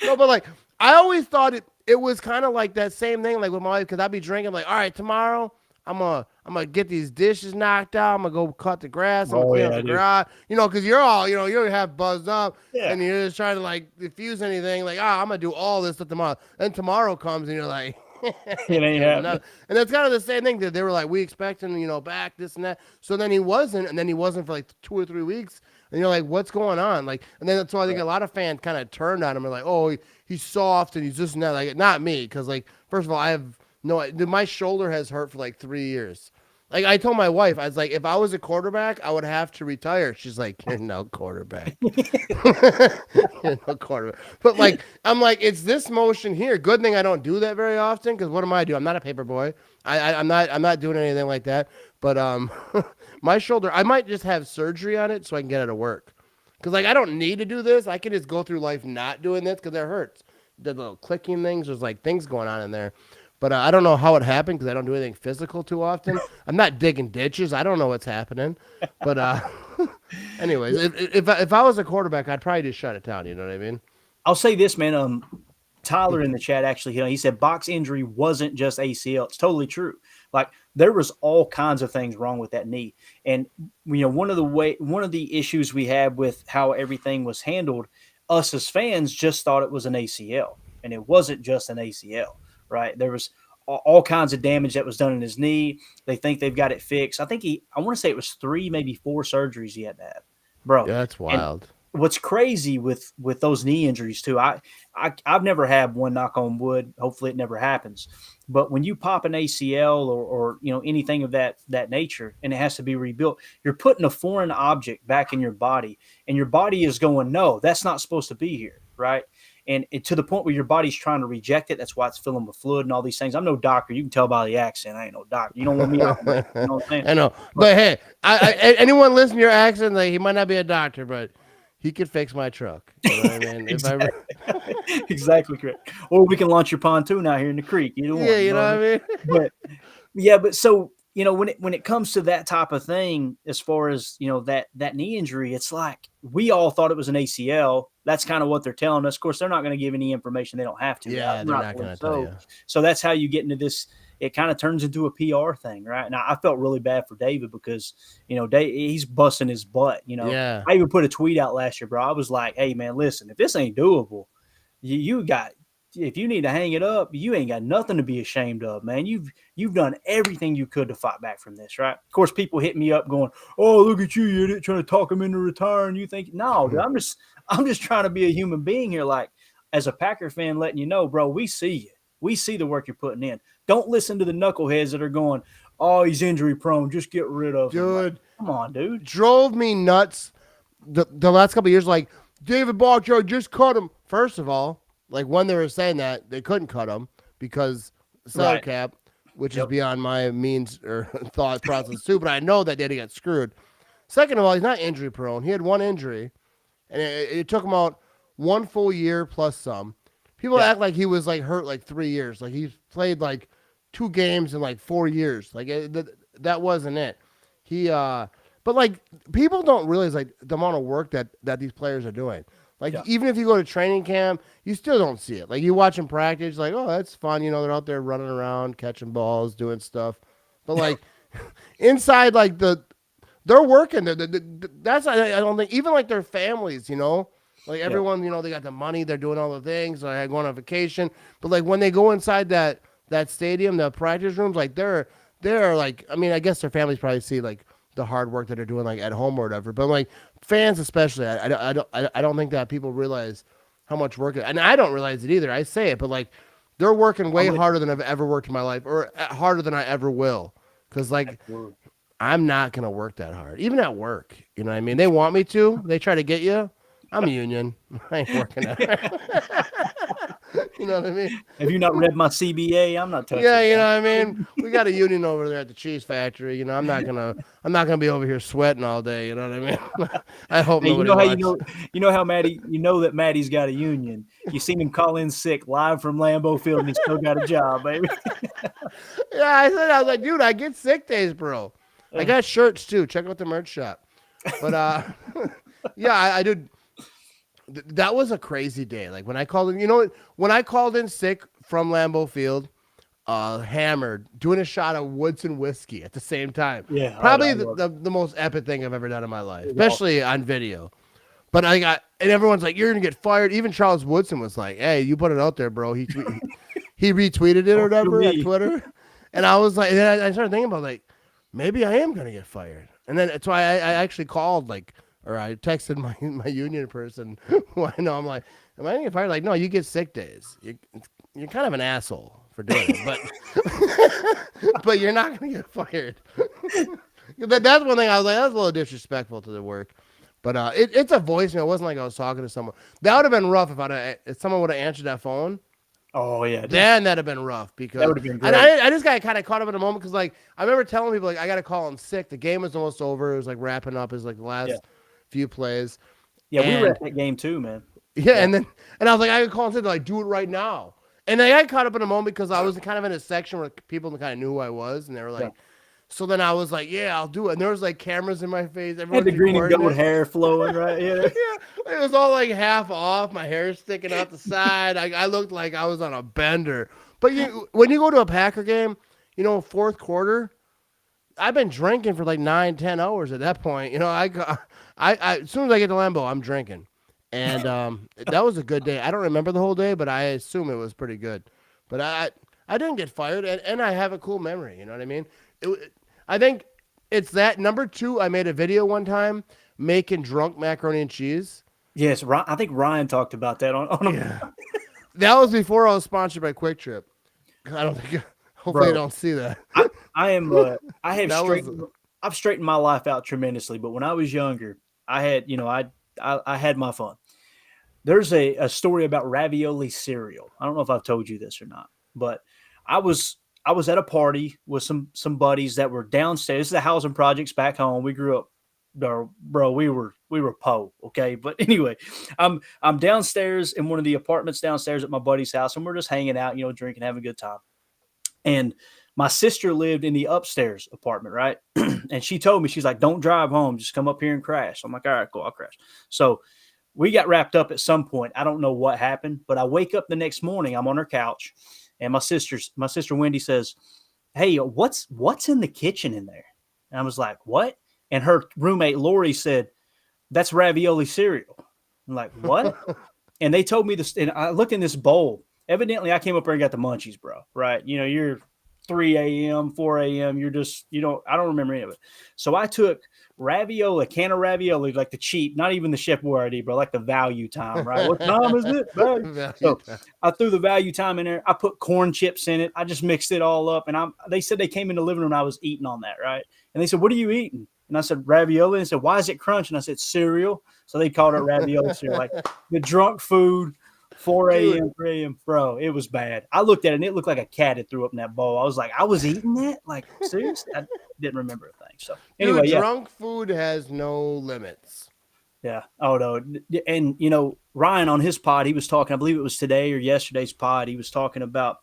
no, but like I always thought it was kind of like that same thing, like with my wife, because I'd be drinking like, all right, tomorrow I'm gonna get these dishes knocked out. I'm gonna go cut the grass. I'm gonna clean up the garage. Because you're all, you have buzzed up, and you're just trying to like diffuse anything. Like, I'm gonna do all this stuff tomorrow. Then tomorrow comes, and you're like, it ain't happening. And that's kind of the same thing that they were like, we expect him, back this and that. So then he wasn't, and then he wasn't for like 2 or 3 weeks. And you're like, what's going on? Like, and then so I think a lot of fans kind of turned on him and like, oh, he's soft and he's this and that. Like, not me, because like, first of all, my shoulder has hurt for like 3 years. Like I told my wife, I was like, if I was a quarterback, I would have to retire. She's like, you're no quarterback. You're no quarterback. But like, I'm like, it's this motion here. Good thing I don't do that very often, because what am I doing? I'm not a paper boy. I'm not doing anything like that. But my shoulder, I might just have surgery on it so I can get it to work. Because like I don't need to do this. I can just go through life not doing this because it hurts. The little clicking things, there's like things going on in there. But I don't know how it happened because I don't do anything physical too often. I'm not digging ditches. I don't know what's happening. But anyways, if I was a quarterback, I'd probably just shut it down. You know what I mean? I'll say this, man. Tyler in the chat actually, he said Bach's injury wasn't just ACL. It's totally true. Like there was all kinds of things wrong with that knee. And one of the issues we had with how everything was handled, us as fans just thought it was an ACL, and it wasn't just an ACL. Right. There was all kinds of damage that was done in his knee. They think they've got it fixed. I want to say it was 3, maybe 4 surgeries he had to have, bro. Yeah, that's wild. And what's crazy with those knee injuries too, I've never had one, knock on wood. Hopefully it never happens. But when you pop an ACL or anything of that nature, and it has to be rebuilt, you're putting a foreign object back in your body, and your body is going, no, that's not supposed to be here. Right. And to the point where your body's trying to reject it. That's why it's filling with fluid and all these things. I'm no doctor. You can tell by the accent. I ain't no doctor. You don't want me out. You know what I'm saying? I know. But hey, anyone listening to your accent, like, he might not be a doctor, but he could fix my truck. You know what I mean? Exactly correct. Or we can launch your pontoon out here in the creek. You know what I mean? But so, when it comes to that type of thing, as far as that knee injury, it's like we all thought it was an ACL. That's kind of what they're telling us. Of course, they're not going to give any information they don't have to. Yeah, they're not going to tell you. So that's how you get into this. It kind of turns into a PR thing, right? Now I felt really bad for David because he's busting his butt. Yeah. I even put a tweet out last year, bro. I was like, "Hey man, listen, if this ain't doable, you got." If you need to hang it up, you ain't got nothing to be ashamed of, man. You've done everything you could to fight back from this, right? Of course, people hit me up going, "Oh, look at you idiot, trying to talk him into retiring." You think, no, dude, I'm just trying to be a human being here. Like, as a Packer fan, letting you know, bro, we see you. We see the work you're putting in. Don't listen to the knuckleheads that are going, "Oh, he's injury prone. Just get rid of him." Dude, like, come on, dude. Drove me nuts. The last couple of years, like David Bakhtiari, just cut him. First of all, like when they were saying that, they couldn't cut him because salary cap, which is beyond my means or thought process too. But I know that Daddy got screwed. Second of all, he's not injury prone. He had one injury, and it took him out 1 full year plus some. People act like he was like hurt like 3 years. Like he's played like 2 games in like 4 years. Like that wasn't it. But like people don't realize like the amount of work that these players are doing. Like, even if you go to training camp, you still don't see it. Like, you watch them practice, like, oh, that's fun. They're out there running around, catching balls, doing stuff. But, like, inside, like, they're working. That's, I don't think, even, like, their families, Like, everyone, they got the money. They're doing all the things. Like, I go on vacation. But, like, when they go inside that stadium, the practice rooms, like, they're, like, I mean, I guess their families probably see, like, the hard work that they're doing, like, at home or whatever. But, like, fans especially, I don't think that people realize how much work, and I don't realize it either. I say it, but like they're working way harder than I've ever worked in my life, or harder than I ever will. Because like I'm not gonna work that hard, even at work. You know what I mean? They want me to. They try to get you. I'm a union. I ain't working that hard. You know what I mean? Have you not read my CBA? I'm not touching. Yeah, you know what I mean. We got a union over there at the cheese factory. I'm not gonna be over here sweating all day. You know what I mean? I hope hey, nobody. You know how Maddie. You know that Maddie's got a union. You seen him call in sick live from Lambeau Field, and he still got a job, baby. Yeah, I was like, dude, I get sick days, bro. I got shirts too. Check out the merch shop. But yeah, I did. That was a crazy day. Like when I called in, when I called in sick from Lambeau Field, hammered, doing a shot of Woodson whiskey at the same time. Yeah, probably the most epic thing I've ever done in my life, especially on video. But and everyone's like, "You're gonna get fired." Even Charles Woodson was like, "Hey, you put it out there, bro." He retweeted it or whatever on Twitter, and I was like, and then I started thinking about like, maybe I am gonna get fired. And then that's why I actually called or I texted my union person who I know. I'm like, am I gonna get fired? Like, no, you get sick days. You're kind of an asshole for doing it, but you're not gonna get fired. That's one thing I was like, that's a little disrespectful to the work. But it's a voicemail. It wasn't like I was talking to someone. That would have been rough if someone would have answered that phone. Oh yeah, then that'd have been rough because that would have been great. And I just got kind of caught up in a moment because like I remember telling people like I got to call in sick. The game was almost over. It was like wrapping up. It was like the last few plays. Yeah, we were at that game too, man. Yeah, and I was like, I could call and say like, do it right now. And I got caught up in a moment because I was kind of in a section where people kind of knew who I was, and they were like, so then I was like, yeah, I'll do it. And there was like cameras in my face. Everyone had the green and gold hair flowing, right? Yeah. Yeah, it was all like half off. My hair sticking out the side. I looked like I was on a bender. But when you go to a Packer game, fourth quarter, I've been drinking for like 9-10 hours at that point. I as soon as I get to Lambeau, I'm drinking. And that was a good day. I don't remember the whole day, but I assume it was pretty good. But I didn't get fired, and I have a cool memory. You know what I mean? I think it's that. Number 2, I made a video one time making drunk macaroni and cheese. Yes, I think Ryan talked about that on yeah. That was before I was sponsored by Quick Trip. I don't think. Hopefully, I don't see that. I've straightened my life out tremendously. But when I was younger, I had I had my fun. There's a story about ravioli cereal. I don't know if I've told you this or not, but I was at a party with some buddies that were downstairs. This is the housing projects back home. We grew up, bro. We were po, okay. But anyway, I'm downstairs in one of the apartments downstairs at my buddy's house, and we're just hanging out, drinking, having a good time. And My sister lived in the upstairs apartment, right? And she told me, she's like, don't drive home. Just come up here and crash. I'm like, all right, cool. I'll crash. So we got wrapped up at some point. I don't know what happened, but I wake up the next morning. I'm on her couch, and my sister Wendy says, hey, what's in the kitchen in there? And I was like, what? And her roommate Lori said, that's ravioli cereal. I'm like, what? And they told me this, and I looked in this bowl. Evidently, I came up there and got the munchies, bro. Right? You know, you're 3 a.m., 4 a.m. You're just, I don't remember any of it. So I took ravioli, a can of ravioli, like the cheap, not even the Chef Boyardee, bro, like the value time, right? What time is it? So I threw the value time in there. I put corn chips in it. I just mixed it all up. And they said they came in the living room and I was eating on that, right? And they said, what are you eating? And I said, ravioli. And they said, why is it crunch? And I said, cereal. So they called it ravioli cereal. Like the drunk food, 4 a.m., 3 a.m. Bro, it was bad. I looked at it and it looked like a cat had threw up in that bowl. I was like, I was eating that? Like, seriously? I didn't remember a thing. So anyway, drunk food has no limits. Yeah. Oh, no. And, Ryan on his pod, he was talking, I believe it was today or yesterday's pod, he was talking about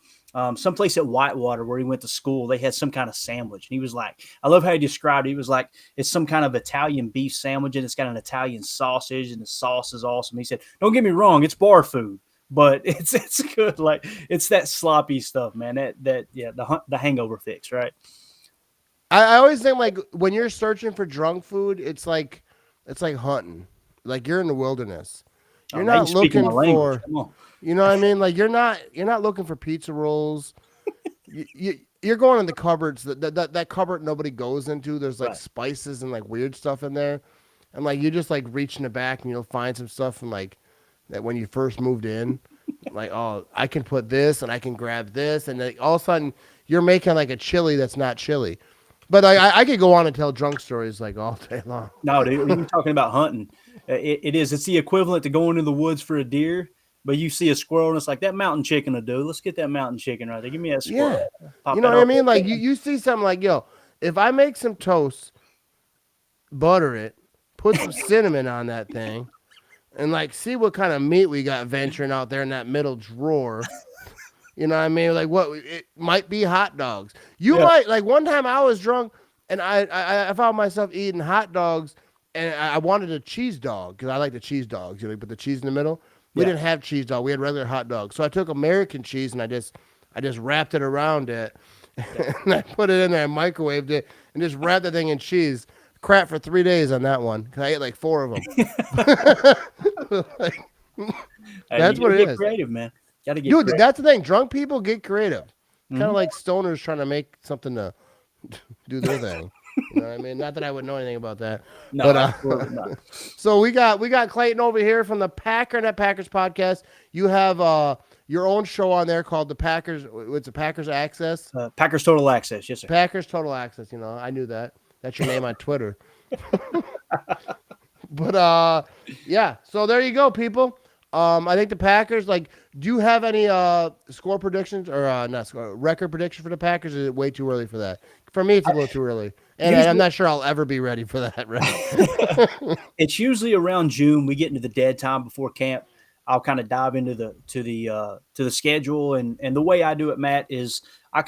someplace at Whitewater where he went to school. They had some kind of sandwich. And he was like, I love how he described it. He was like, it's some kind of Italian beef sandwich and it's got an Italian sausage and the sauce is awesome. He said, don't get me wrong, it's bar food, but it's good. Like it's that sloppy stuff, man. The hangover fix, right? I always think like when you're searching for drunk food, it's like hunting. Like you're in the wilderness. You're not looking for, you know what I mean? Like you're not looking for pizza rolls. You're going in the cupboards that cupboard nobody goes into. There's like spices and like weird stuff in there, and like you just like reach in the back and you'll find some stuff from like that when you first moved in. Like, oh, I can put this and I can grab this, and then all of a sudden you're making like a chili that's not chili. But I could go on and tell drunk stories like all day long. No, dude, when you're talking about hunting, it's the equivalent to going to the woods for a deer, but you see a squirrel and it's like that mountain chicken will do. Let's get that mountain chicken right there. Give me that squirrel. Yeah. You know what I mean? Like you see something like, yo, if I make some toast, butter it, put some cinnamon on that thing, and like see what kind of meat we got venturing out there in that middle drawer. You know what I mean? Like what it might be hot dogs. You might like one time I was drunk and I found myself eating hot dogs and I wanted a cheese dog because I like the cheese dogs. You know, you put the cheese in the middle. We didn't have cheese dog. We had regular hot dogs. So I took American cheese and I just wrapped it around it and I put it in there and microwaved it and just wrapped the thing in cheese. Crap for 3 days on that one because I ate like 4 of them. That's what it is. Creative, man. Dude, that's the thing. Drunk people get creative. Kind of like stoners trying to make something to do their thing. You know what I mean? Not that I would know anything about that. No, but, absolutely not. So we got Clayton over here from the Packernet Packers podcast. You have your own show on there called the Packers. What's the Packers Access? Packers Total Access. Yes, sir. Packers Total Access. You know, I knew that. That's your name on Twitter. But yeah. So there you go, people. I think the Packers, like, do you have any score predictions or record prediction for the Packers? Or is it way too early for that? For me, it's a little too early, and I'm not sure I'll ever be ready for that. Right? It's usually around June. We get into the dead time before camp. I'll kind of dive into the schedule, and the way I do it, Matt, is I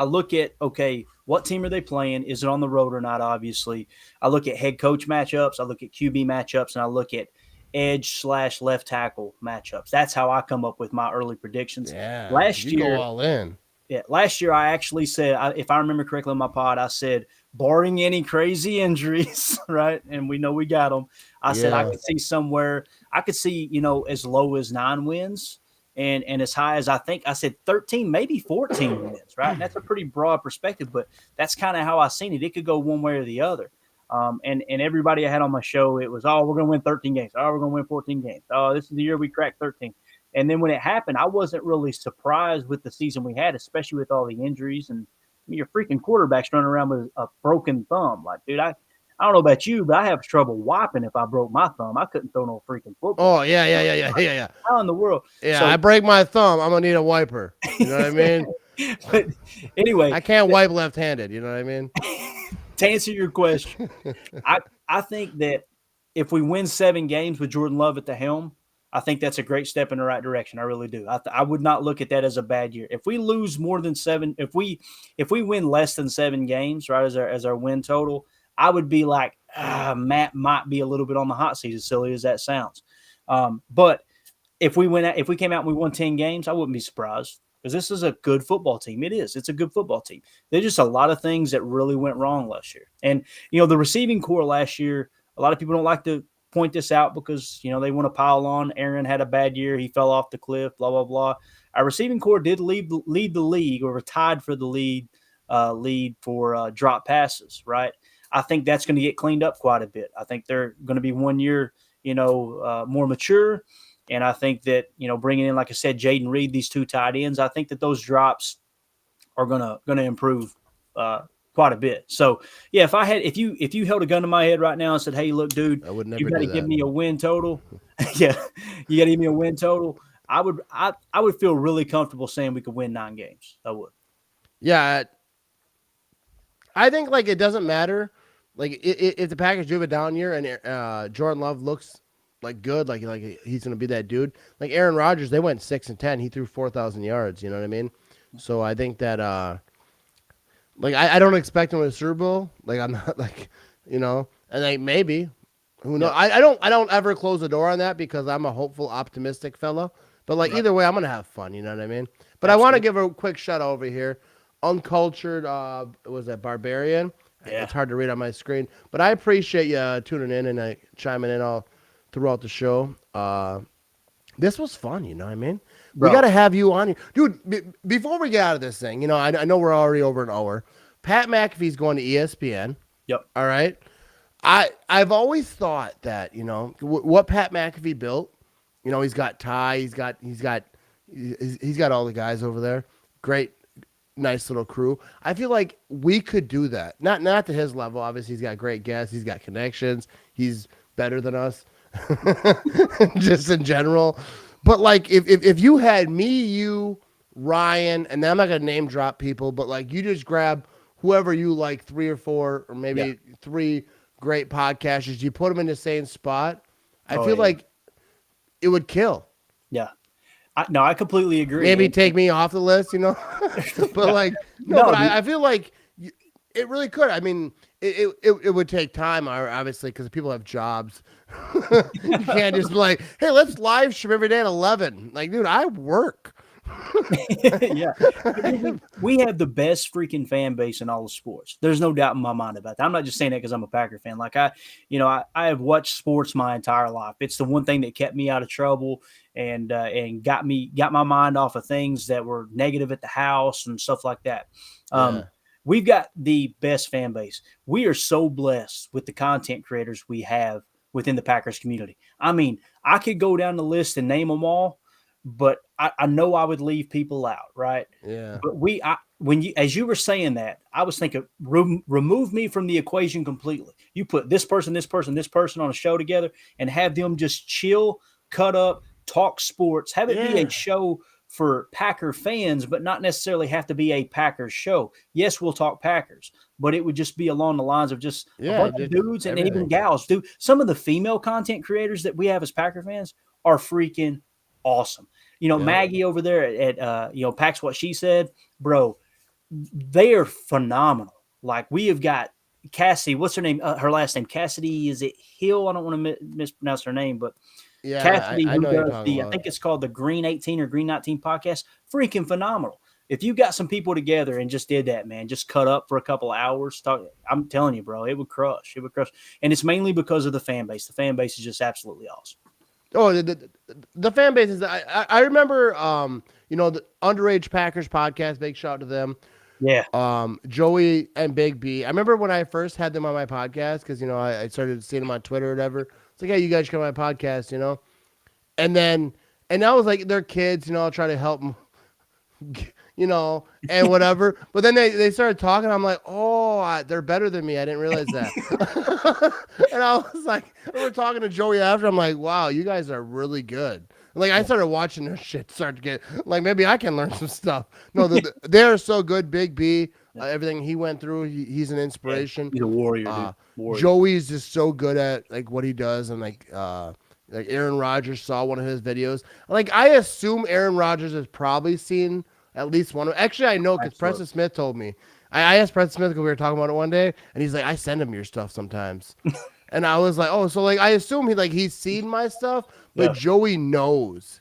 look at, okay, what team are they playing? Is it on the road or not? Obviously, I look at head coach matchups. I look at QB matchups, and I look at edge/left tackle matchups. That's how I come up with my early predictions. Yeah, last year, go all in. Yeah, last year I actually said, if I remember correctly in my pod, I said, barring any crazy injuries, right? And we know we got them. I said I could see somewhere, as low as 9 wins and as high as I said 13, maybe 14 wins, right? And that's a pretty broad perspective, but that's kind of how I seen it. It could go one way or the other. And everybody I had on my show, it was, we're going to win 13 games. We're going to win 14 games. This is the year we cracked 13. And then when it happened, I wasn't really surprised with the season we had, especially with all the injuries. And your freaking quarterback's running around with a broken thumb. Like, dude, I don't know about you, but I have trouble wiping if I broke my thumb. I couldn't throw no freaking football. Oh, yeah. How in the world? Yeah, so, I break my thumb, I'm going to need a wiper. You know what I mean? But anyway. I can't wipe left-handed. You know what I mean? To answer your question, I think that if we win 7 games with Jordan Love at the helm, I think that's a great step in the right direction. I really do. I would not look at that as a bad year. If we lose more than 7, if we win less than 7 games, right, as our win total, I would be like, Matt might be a little bit on the hot seat, as silly as that sounds. But if we came out and we won 10 games, I wouldn't be surprised, because this is a good football team. It is. It's a good football team. There's just a lot of things that really went wrong last year. And, the receiving core last year, a lot of people don't like to point this out because, they want to pile on. Aaron had a bad year. He fell off the cliff, blah, blah, blah. Our receiving core did lead the league, or tied for the lead for drop passes, right? I think that's going to get cleaned up quite a bit. I think they're going to be 1 year, more mature. And I think that, bringing in, like I said, Jaden Reed, these 2 tight ends, I think that those drops are gonna improve quite a bit. So yeah, if you held a gun to my head right now and said, "Hey, look, dude, I would never you got to do give that. me a win total," yeah, you got to give me a win total. I would feel really comfortable saying we could win 9 games. I would. Yeah, I think like it doesn't matter. Like if the Packers do have a down year and Jordan Love looks like good, like he's gonna be that dude. Like Aaron Rodgers, they went 6-10. He threw 4,000 yards. You know what I mean? So I think that like I don't expect him to win a Super Bowl. Like I'm not like and like maybe who knows. I don't ever close the door on that because I'm a hopeful, optimistic fella. But like either way, I'm gonna have fun. You know what I mean? But I want to give a quick shout out over here. Uncultured, was that Barbarian? Yeah. It's hard to read on my screen, but I appreciate you tuning in and chiming in all throughout the show. This was fun, you know what I mean? Bro. We got to have you on here. Dude, before we get out of this thing, I know we're already over an hour. Pat McAfee's going to ESPN. Yep. All right? I've always thought that, what Pat McAfee built, he's got Ty, he's got all the guys over there. Great, nice little crew. I feel like we could do that. Not to his level. Obviously, he's got great guests. He's got connections. He's better than us. Just in general, but like if you had me, you, Ryan, and then I'm not gonna name drop people, but like you just grab whoever you like, 3 or 4 or maybe 3 great podcasters, you put them in the same spot, I feel like it would kill. Yeah, I completely agree. Maybe take me off the list, but like but I feel like it really could. I mean, it would take time, obviously, because people have jobs. You can't just be like, hey, let's live stream every day at 11. Like, dude, I work. Yeah. We have the best freaking fan base in all of sports. There's no doubt in my mind about that. I'm not just saying that because I'm a Packer fan. Like I have watched sports my entire life. It's the one thing that kept me out of trouble and got my mind off of things that were negative at the house and stuff like that. We've got the best fan base. We are so blessed with the content creators we have within the Packers community. I mean, I could go down the list and name them all, but I know I would leave people out, right? Yeah. But as you were saying that, I was thinking, remove me from the equation completely. You put this person on a show together and have them just chill, cut up, talk sports, have it be a show for Packer fans, but not necessarily have to be a Packers show. Yes, we'll talk Packers, but it would just be along the lines of just a bunch of dudes and even gals. Dude, some of the female content creators that we have as Packer fans are freaking awesome. Maggie over there at Pack's What She Said, bro, they are phenomenal. Like we have got Cassie, what's her name? Her last name, Cassidy, is it Hill? I don't want to mispronounce her name, but Cassidy, who does I think it's called the Green 18 or Green 19 podcast, freaking phenomenal. If you got some people together and just did that, man, just cut up for a couple of hours, I'm telling you, bro, it would crush. It would crush. And it's mainly because of the fan base. The fan base is just absolutely awesome. Oh, the fan base is. I remember, the Underage Packers podcast. Big shout out to them. Yeah. Joey and Big B. I remember when I first had them on my podcast because I started seeing them on Twitter or whatever. It's like, hey, you guys should come on my podcast, and I was like, they're kids, I'll try to help them, and whatever. But then they started talking. I'm like, oh, they're better than me. I didn't realize that. And I was like, we were talking to Joey after. I'm like, wow, you guys are really good. Like I started watching their shit start to get like maybe I can learn some stuff. No, they're so good. Big B, everything he went through, he's an inspiration. He's a warrior, dude. Joey's just so good at like what he does and like Like Aaron Rodgers saw one of his videos. Like I assume Aaron Rodgers has probably seen at least one. Actually, I know because Absolutely. Preston Smith told me. I asked Preston Smith because we were talking about it one day, and he's like, I send him your stuff sometimes. And I was like, oh, so like I assume he's seen my stuff, but Yeah. Joey knows.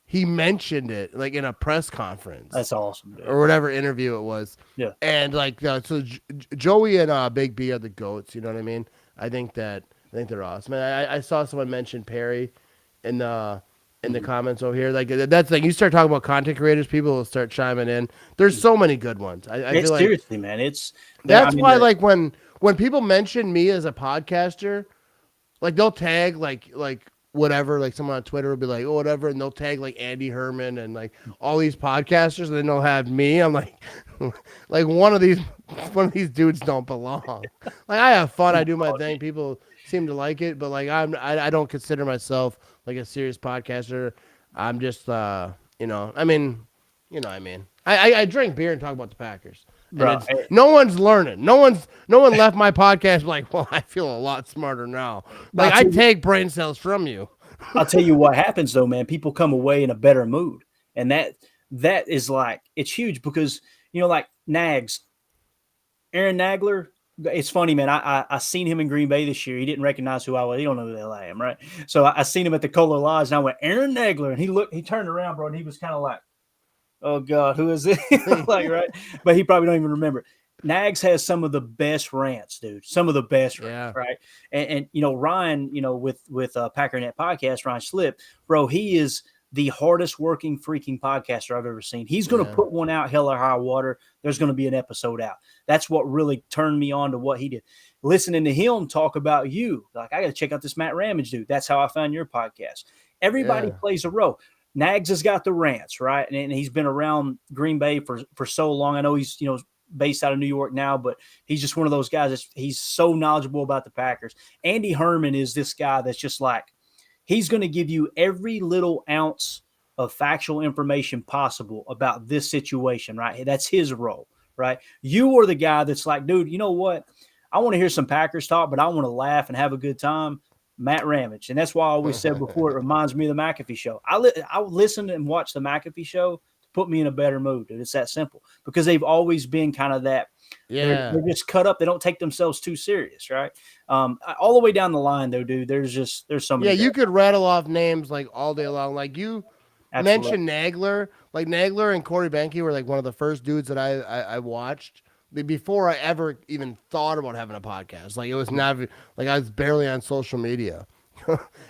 He mentioned it like in a press conference That's awesome, dude. or whatever interview it was. Yeah. And like so Joey and Big B are the goats, you know what I mean? I think they're awesome. And I saw someone mention Perry in the comments over here. Like that's like you start talking about content creators, people will start chiming in. There's so many good ones. I feel like seriously, man. that's why like when people mention me as a podcaster, like they'll tag like whatever, like someone on Twitter will be like, oh, whatever, and they'll tag like Andy Herman and like all these podcasters, and then they'll have me. I'm like, like one of these dudes don't belong. Like I have fun, I do my thing. People seem to like it, but like I don't consider myself like a serious podcaster. I'm just you know, I mean, you know, what I mean, I drink beer and talk about the Packers. And no one's learning. No one left my podcast like, well, I feel a lot smarter now. Like I take brain cells from you. I'll tell you what happens though, man. People come away in a better mood, and that is like it's huge because you know, like Aaron Nagler. It's funny, man. I seen him in Green Bay this year. He didn't recognize who I was. He don't know who the hell I am, right? So I seen him at the Kohler Lodge, and I went Aaron Nagler, and he turned around, bro, and he was kind of like, oh God, who is it? Like, right? But he probably don't even remember. Nags has some of the best rants, dude. Some of the best rants, right? And you know, Ryan, you know, with Packernet Podcast, Ryan Slip, bro, he is the hardest working freaking podcaster I've ever seen. He's going to put one out, hell or high water. There's going to be an episode out. That's what really turned me on to what he did. Listening to him talk about you, like I got to check out this Matt Ramage dude. That's how I found your podcast. Everybody plays a role. Nags has got the rants, right? And he's been around Green Bay for so long. I know he's, you know, based out of New York now, but he's just one of those guys he's so knowledgeable about the Packers. Andy Herman is this guy that's just like, he's going to give you every little ounce of factual information possible about this situation, right? That's his role, right? You are the guy that's like, dude, you know what? I want to hear some Packers talk, but I want to laugh and have a good time. Matt Ramage. And that's why I always said before, it reminds me of the McAfee show. I listen and watch the McAfee show to put me in a better mood, dude. It's that simple because they've always been kind of that. Yeah. They're just cut up. They don't take themselves too serious, right? All the way down the line, though, dude, there's so many. Yeah, you could rattle off names like all day long. Like you mentioned Nagler. Like Nagler and Corey Benke were like one of the first dudes that I watched before I ever even thought about having a podcast. Like it was never, like I was barely on social media.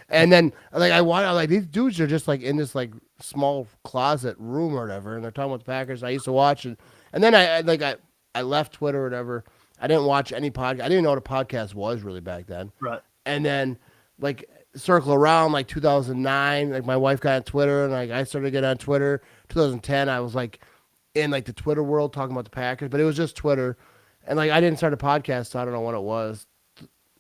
And then like I like these dudes are just like in this like small closet room or whatever, and they're talking about the Packers. I used to watch it, and then I left Twitter or whatever. I didn't watch any podcast. I didn't know what a podcast was really back then. Right. And then like circle around like 2009, like my wife got on Twitter and like I started to get on Twitter. 2010, I was like in like the Twitter world talking about the Packers, but it was just Twitter. And like I didn't start a podcast, so I don't know what it was.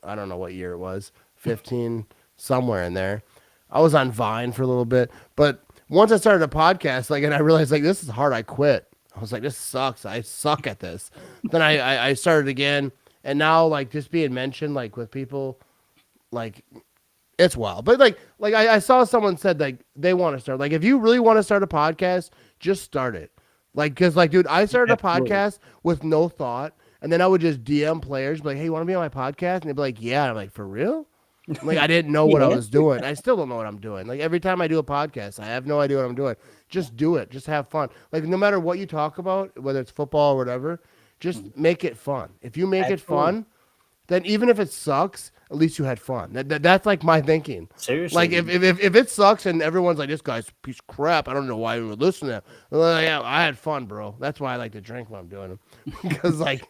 I don't know what year it was. 15, somewhere in there. I was on Vine for a little bit, but once I started a podcast, like, and I realized like this is hard, I quit. I was like, this sucks. I suck at this. Then I started again, and now like just being mentioned like with people, like it's wild. But like I saw someone said like they want to start. Like if you really want to start a podcast, just start it. Like because like dude, I started a podcast with no thought, and then I would just DM players, be like, hey, you want to be on my podcast? And they'd be like, yeah. And I'm like, for real? Like I didn't know what I was doing. I still don't know what I'm doing. Like every time I do a podcast, I have no idea what I'm doing. Just do it. Just have fun. Like no matter what you talk about, whether it's football or whatever, just make it fun. If you make it fun, then even if it sucks, at least you had fun. That's like my thinking. Seriously. Like if it sucks and everyone's like, this guy's a piece of crap, I don't know why we would listen to him. Like, yeah, I had fun, bro. That's why I like to drink when I'm doing them. Because like,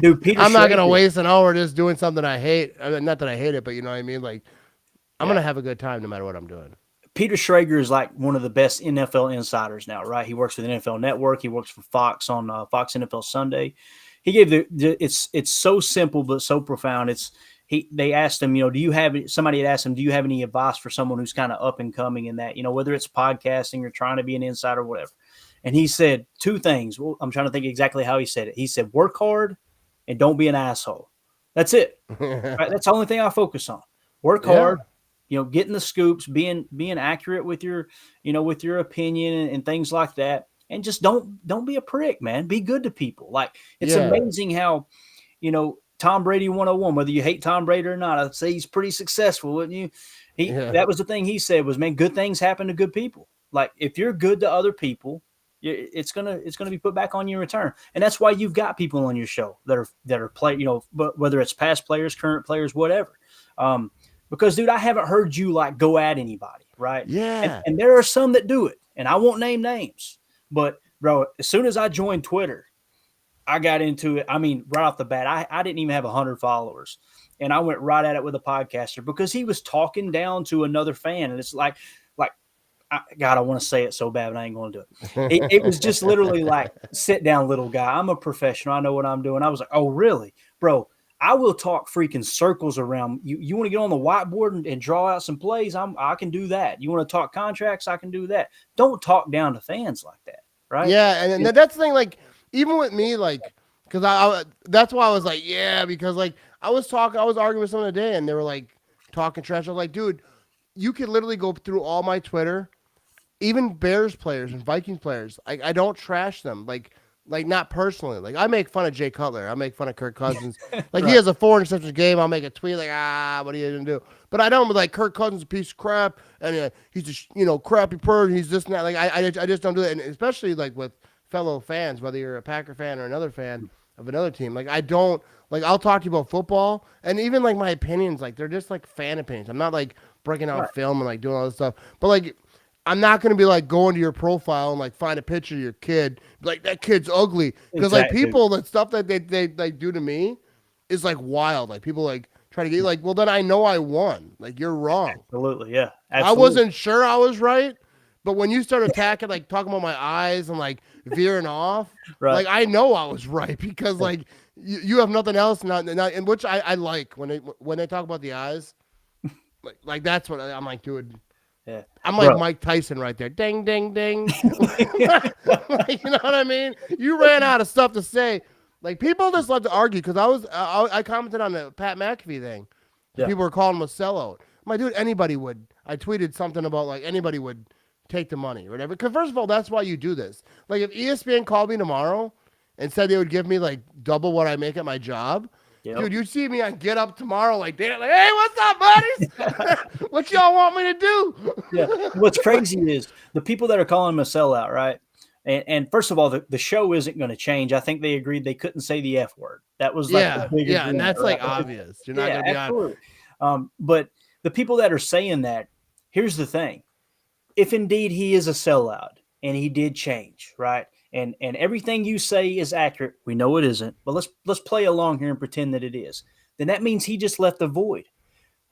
dude, I'm not gonna waste an hour just doing something I hate. I mean, not that I hate it, but you know what I mean. Like, I'm gonna have a good time no matter what I'm doing. Peter Schrager is like one of the best NFL insiders now, right? He works for the NFL Network. He works for Fox on Fox NFL Sunday. He gave it's so simple but so profound. They asked him, you know, somebody had asked him, do you have any advice for someone who's kind of up and coming in that, you know, whether it's podcasting or trying to be an insider or whatever. And he said two things. Well, I'm trying to think exactly how he said it. He said, work hard and don't be an asshole. That's it. Right? That's the only thing I focus on. Work hard getting the scoops, being accurate with your, with your opinion and things like that. And just don't be a prick, man. Be good to people. Like, it's amazing how, Tom Brady 101, whether you hate Tom Brady or not, I'd say he's pretty successful, wouldn't you? That was the thing he said was, man, good things happen to good people. Like, if you're good to other people, it's gonna be put back on you in return. And that's why you've got people on your show that are play, but whether it's past players, current players, whatever. Because, dude, I haven't heard you like go at anybody, right? Yeah. And there are some that do it, and I won't name names, but bro, as soon as I joined Twitter, I got into it. I mean, right off the bat, I didn't even have 100 followers, and I went right at it with a podcaster because he was talking down to another fan, and it's like, God, I want to say it so bad, but I ain't going to do it. It was just literally like, sit down, little guy. I'm a professional. I know what I'm doing. I was like, oh, really? Bro, I will talk freaking circles around. You want to get on the whiteboard and draw out some plays? I can do that. You want to talk contracts? I can do that. Don't talk down to fans like that, right? Yeah, and that's the thing, like, even with me, like, because I that's why I was like, yeah, because, like, I was arguing with someone today, and they were, like, talking trash. I was like, dude, you could literally go through all my Twitter, even Bears players and Vikings players. I don't trash them, like not personally. Like, I make fun of Jay Cutler. I make fun of Kirk Cousins. Like, he has a 4 interception game. I'll make a tweet like, what are you going to do? But I don't, like, Kirk Cousins is a piece of crap, and he's a, crappy person. He's this and that. Like, I just don't do it. And especially, like, with fellow fans, whether you're a Packer fan or another fan of another team. Like, I don't, like, I'll talk to you about football, and even, like, my opinions, like, they're just, like, fan opinions. I'm not, like, breaking out film and, like, doing all this stuff. But, like, I'm not going to be like going to your profile and like find a picture of your kid, like, that kid's ugly. Because like people, the stuff that they like do to me is like wild. Like, people like try to get like, well, then I know I won. Like, you're wrong. Absolutely. Yeah. Absolutely. I wasn't sure I was right. But when you start attacking, like talking about my eyes and like veering off, like, I know I was right because like you have nothing else. Not in which I like when they talk about the eyes, like that's what I'm like, dude. Yeah. I'm like Mike Tyson right there. Ding, ding, ding. Like, you know what I mean? You ran out of stuff to say. Like, people just love to argue because I commented on the Pat McAfee thing. Yeah. People were calling him a sellout. I'm like, dude, anybody would. I tweeted something about like anybody would take the money or whatever. Because first of all, that's why you do this. Like, if ESPN called me tomorrow and said they would give me like double what I make at my job, dude, you see me on Get Up tomorrow, like, hey, what's up, buddies? What y'all want me to do? Yeah. What's crazy is the people that are calling him a sellout, right? And first of all, the show isn't going to change. I think they agreed they couldn't say the F word. That was like the big agreement, and that's like obvious. You're not going to be absolutely. But the people that are saying that, here's the thing: if indeed he is a sellout and he did change, right? And everything you say is accurate. We know it isn't, but let's play along here and pretend that it is. Then that means he just left a void.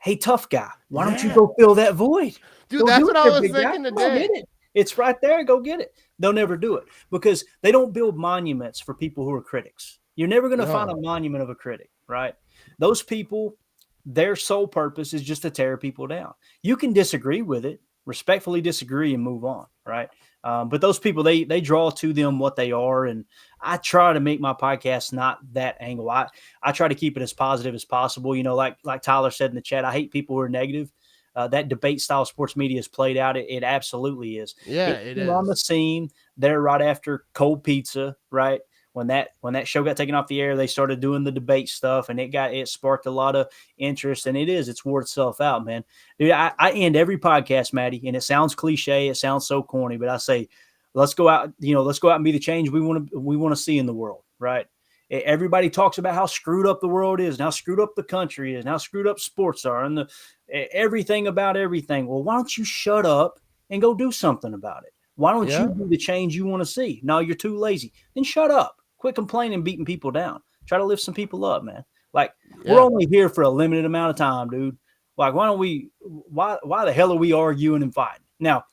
Hey, tough guy, why don't you go fill that void? Dude, that's what I was thinking today. It's right there. Go get it. They'll never do it because they don't build monuments for people who are critics. You're never going to find a monument of a critic, right? Those people, their sole purpose is just to tear people down. You can disagree with it, respectfully disagree, and move on, right? But those people, they draw to them what they are, and I try to make my podcast not that angle. I try to keep it as positive as possible. Like Tyler said in the chat, I hate people who are negative. That debate style sports media is played out. It absolutely is. Yeah, it is. On the scene there right after Cold Pizza, right? When that show got taken off the air, they started doing the debate stuff, and it sparked a lot of interest. And it's wore itself out, man. Dude, I end every podcast, Maddie, and it sounds cliche, it sounds so corny, but I say, let's go out and be the change we want to see in the world, right? Everybody talks about how screwed up the world is, and how screwed up the country is, and how screwed up sports are, and everything about everything. Well, why don't you shut up and go do something about it? Why don't you do the change you want to see? No, you're too lazy. Then shut up. Quit complaining and beating people down. Try to lift some people up, man. Like, we're only here for a limited amount of time, dude. Like, why the hell are we arguing and fighting? Now,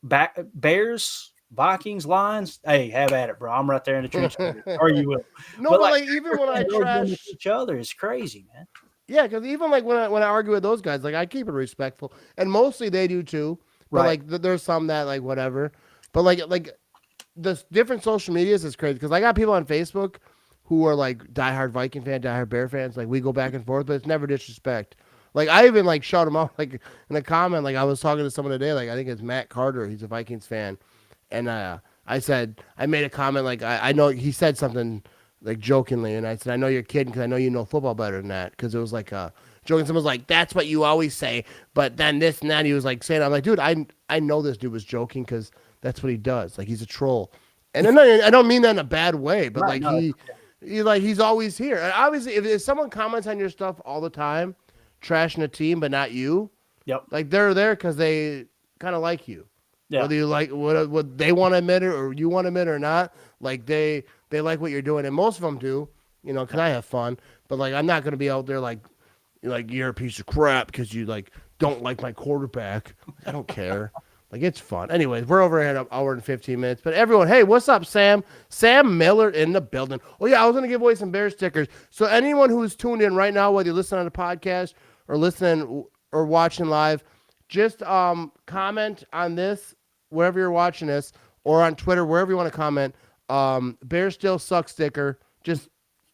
Bears, Vikings, Lions, hey, have at it, bro. I'm right there in the trench. Argue with them. No, but like even when I trash each other, it's crazy, man. Yeah, because even like when I argue with those guys, like, I keep it respectful, and mostly they do too. But like there's some that like whatever. But like the different social medias is crazy because I got people on Facebook who are like diehard Viking fan, diehard Bear fans. Like, we go back and forth, but it's never disrespect. Like I even like shouted him out like in a comment. Like I was talking to someone today. Like I think it's Matt Carter. He's a Vikings fan, and I made a comment like I know he said something like jokingly, and I said I know you're kidding because I know you know football better than that because it was like joking. Someone was like, "That's what you always say," but then this and that. He was like saying, "I'm like, dude, I know this dude was joking because that's what he does. Like he's a troll." And I don't mean that in a bad way, but Right, like no, he's always here. And obviously, if someone comments on your stuff all the time, trashing a team but not you, yep, like they're there because they kind of like you. yeah, Whether you like what they want to admit it or you want to admit it or not, like they like what you're doing, and most of them do, because I have fun. But like I'm not gonna be out there like you're a piece of crap because you like don't like my quarterback. I don't care. Like it's fun. Anyways, we're over at an hour and 15 minutes. But everyone, hey, what's up, Sam? Sam Miller in the building. Oh yeah, I was gonna give away some Bear stickers. So anyone who's tuned in right now, whether you're listening on the podcast or listening or watching live, just comment on this wherever you're watching this, or on Twitter, wherever you want to comment. Bear still sucks sticker. Just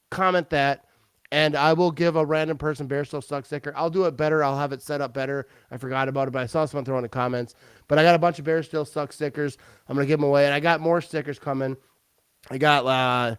comment that. And I will give a random person Bear Still Sucks sticker. I'll do it better. I'll have it set up better. I forgot about it, but I saw someone throw in the comments. But I got a bunch of Bear Still Sucks stickers. I'm going to give them away. And I got more stickers coming. I got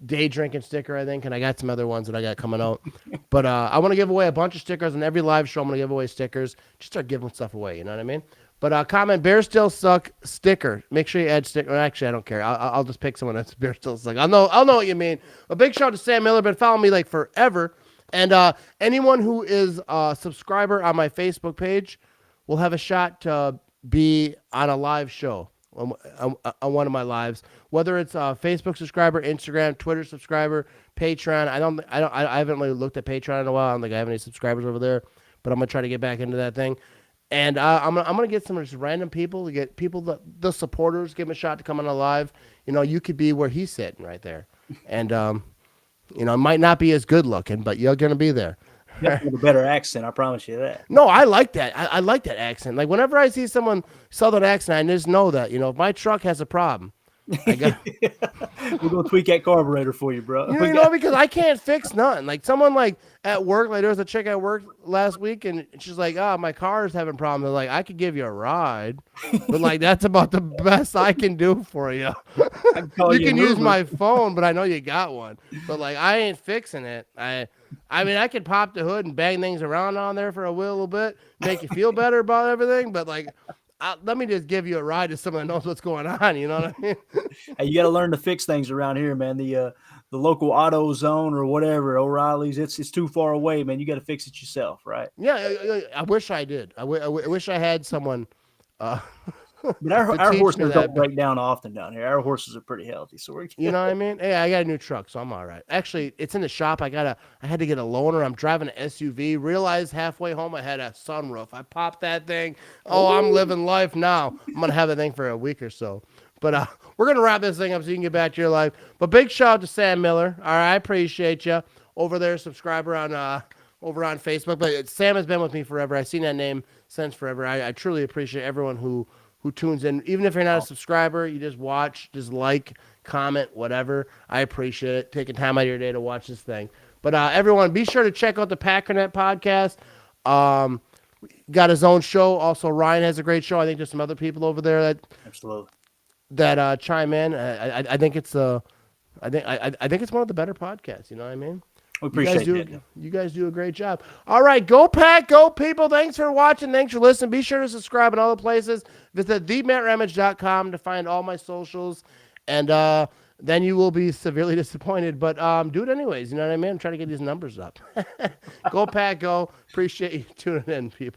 day drinking sticker, I think, and I got some other ones that I got coming out. But I want to give away a bunch of stickers. On every live show, I'm going to give away stickers. Just start giving stuff away, you know what I mean? But comment Bear Still Suck sticker. Make sure you add sticker. Well, actually, I don't care. I'll just pick someone that's Bear Still Suck. I'll know what you mean. A big shout out to Sam Miller. Been following me like forever. And anyone who is a subscriber on my Facebook page will have a shot to be on a live show on one of my lives. Whether it's a Facebook subscriber, Instagram, Twitter subscriber, Patreon. I haven't really looked at Patreon in a while. I don't think I have any subscribers over there. But I'm gonna try to get back into that thing. And I'm gonna get some just random people to get people the supporters, give them a shot to come on live. You could be where he's sitting right there, and it might not be as good looking, but you're gonna be there. with a better accent, I promise you that. No, I like that. I like that accent. Like whenever I see someone Southern accent, I just know that if my truck has a problem, I got. We're gonna tweak that carburetor for you, bro. Because I can't fix nothing. Like someone like at work, like there was a chick at work last week, and she's like, "Oh, my car is having problems." They're like, "I could give you a ride, but like that's about the best I can do for you. You can use my phone, but I know you got one. But like I ain't fixing it. I mean, I could pop the hood and bang things around on there for a little bit, make you feel better about everything, but like." Let me just give you a ride to someone that knows what's going on. You know what I mean? Hey, you got to learn to fix things around here, man. The local auto zone or whatever, O'Reilly's, it's too far away, man. You got to fix it yourself, right? Yeah, I wish I did. I wish I had someone. But our horses don't break down often down here. Our horses are pretty healthy, so we're. You know what I mean? Hey, I got a new truck, so I'm all right. Actually, it's in the shop. I had to get a loaner. I'm driving an SUV. Realized halfway home I had a sunroof. I popped that thing. Oh, I'm living life now. I'm gonna have that thing for a week or so. But we're gonna wrap this thing up so you can get back to your life. But big shout out to Sam Miller. All right, I appreciate you over there, subscriber on over on Facebook. But Sam has been with me forever. I've seen that name since forever. I truly appreciate everyone who tunes in. Even if you're not a subscriber, you just watch, just like, comment, whatever. I appreciate it. Taking time out of your day to watch this thing. But everyone, be sure to check out the Packernet podcast. Got his own show. Also, Ryan has a great show. I think there's some other people over there that chime in. I think it's I think it's one of the better podcasts. You know what I mean? We appreciate it. You guys do a great job. All right, go Pack, go people. Thanks for watching. Thanks for listening. Be sure to subscribe in all the places. Visit thematramage.com to find all my socials. And then you will be severely disappointed. But do it anyways. You know what I mean? I'm trying to get these numbers up. Go Pack, go. Appreciate you tuning in, people.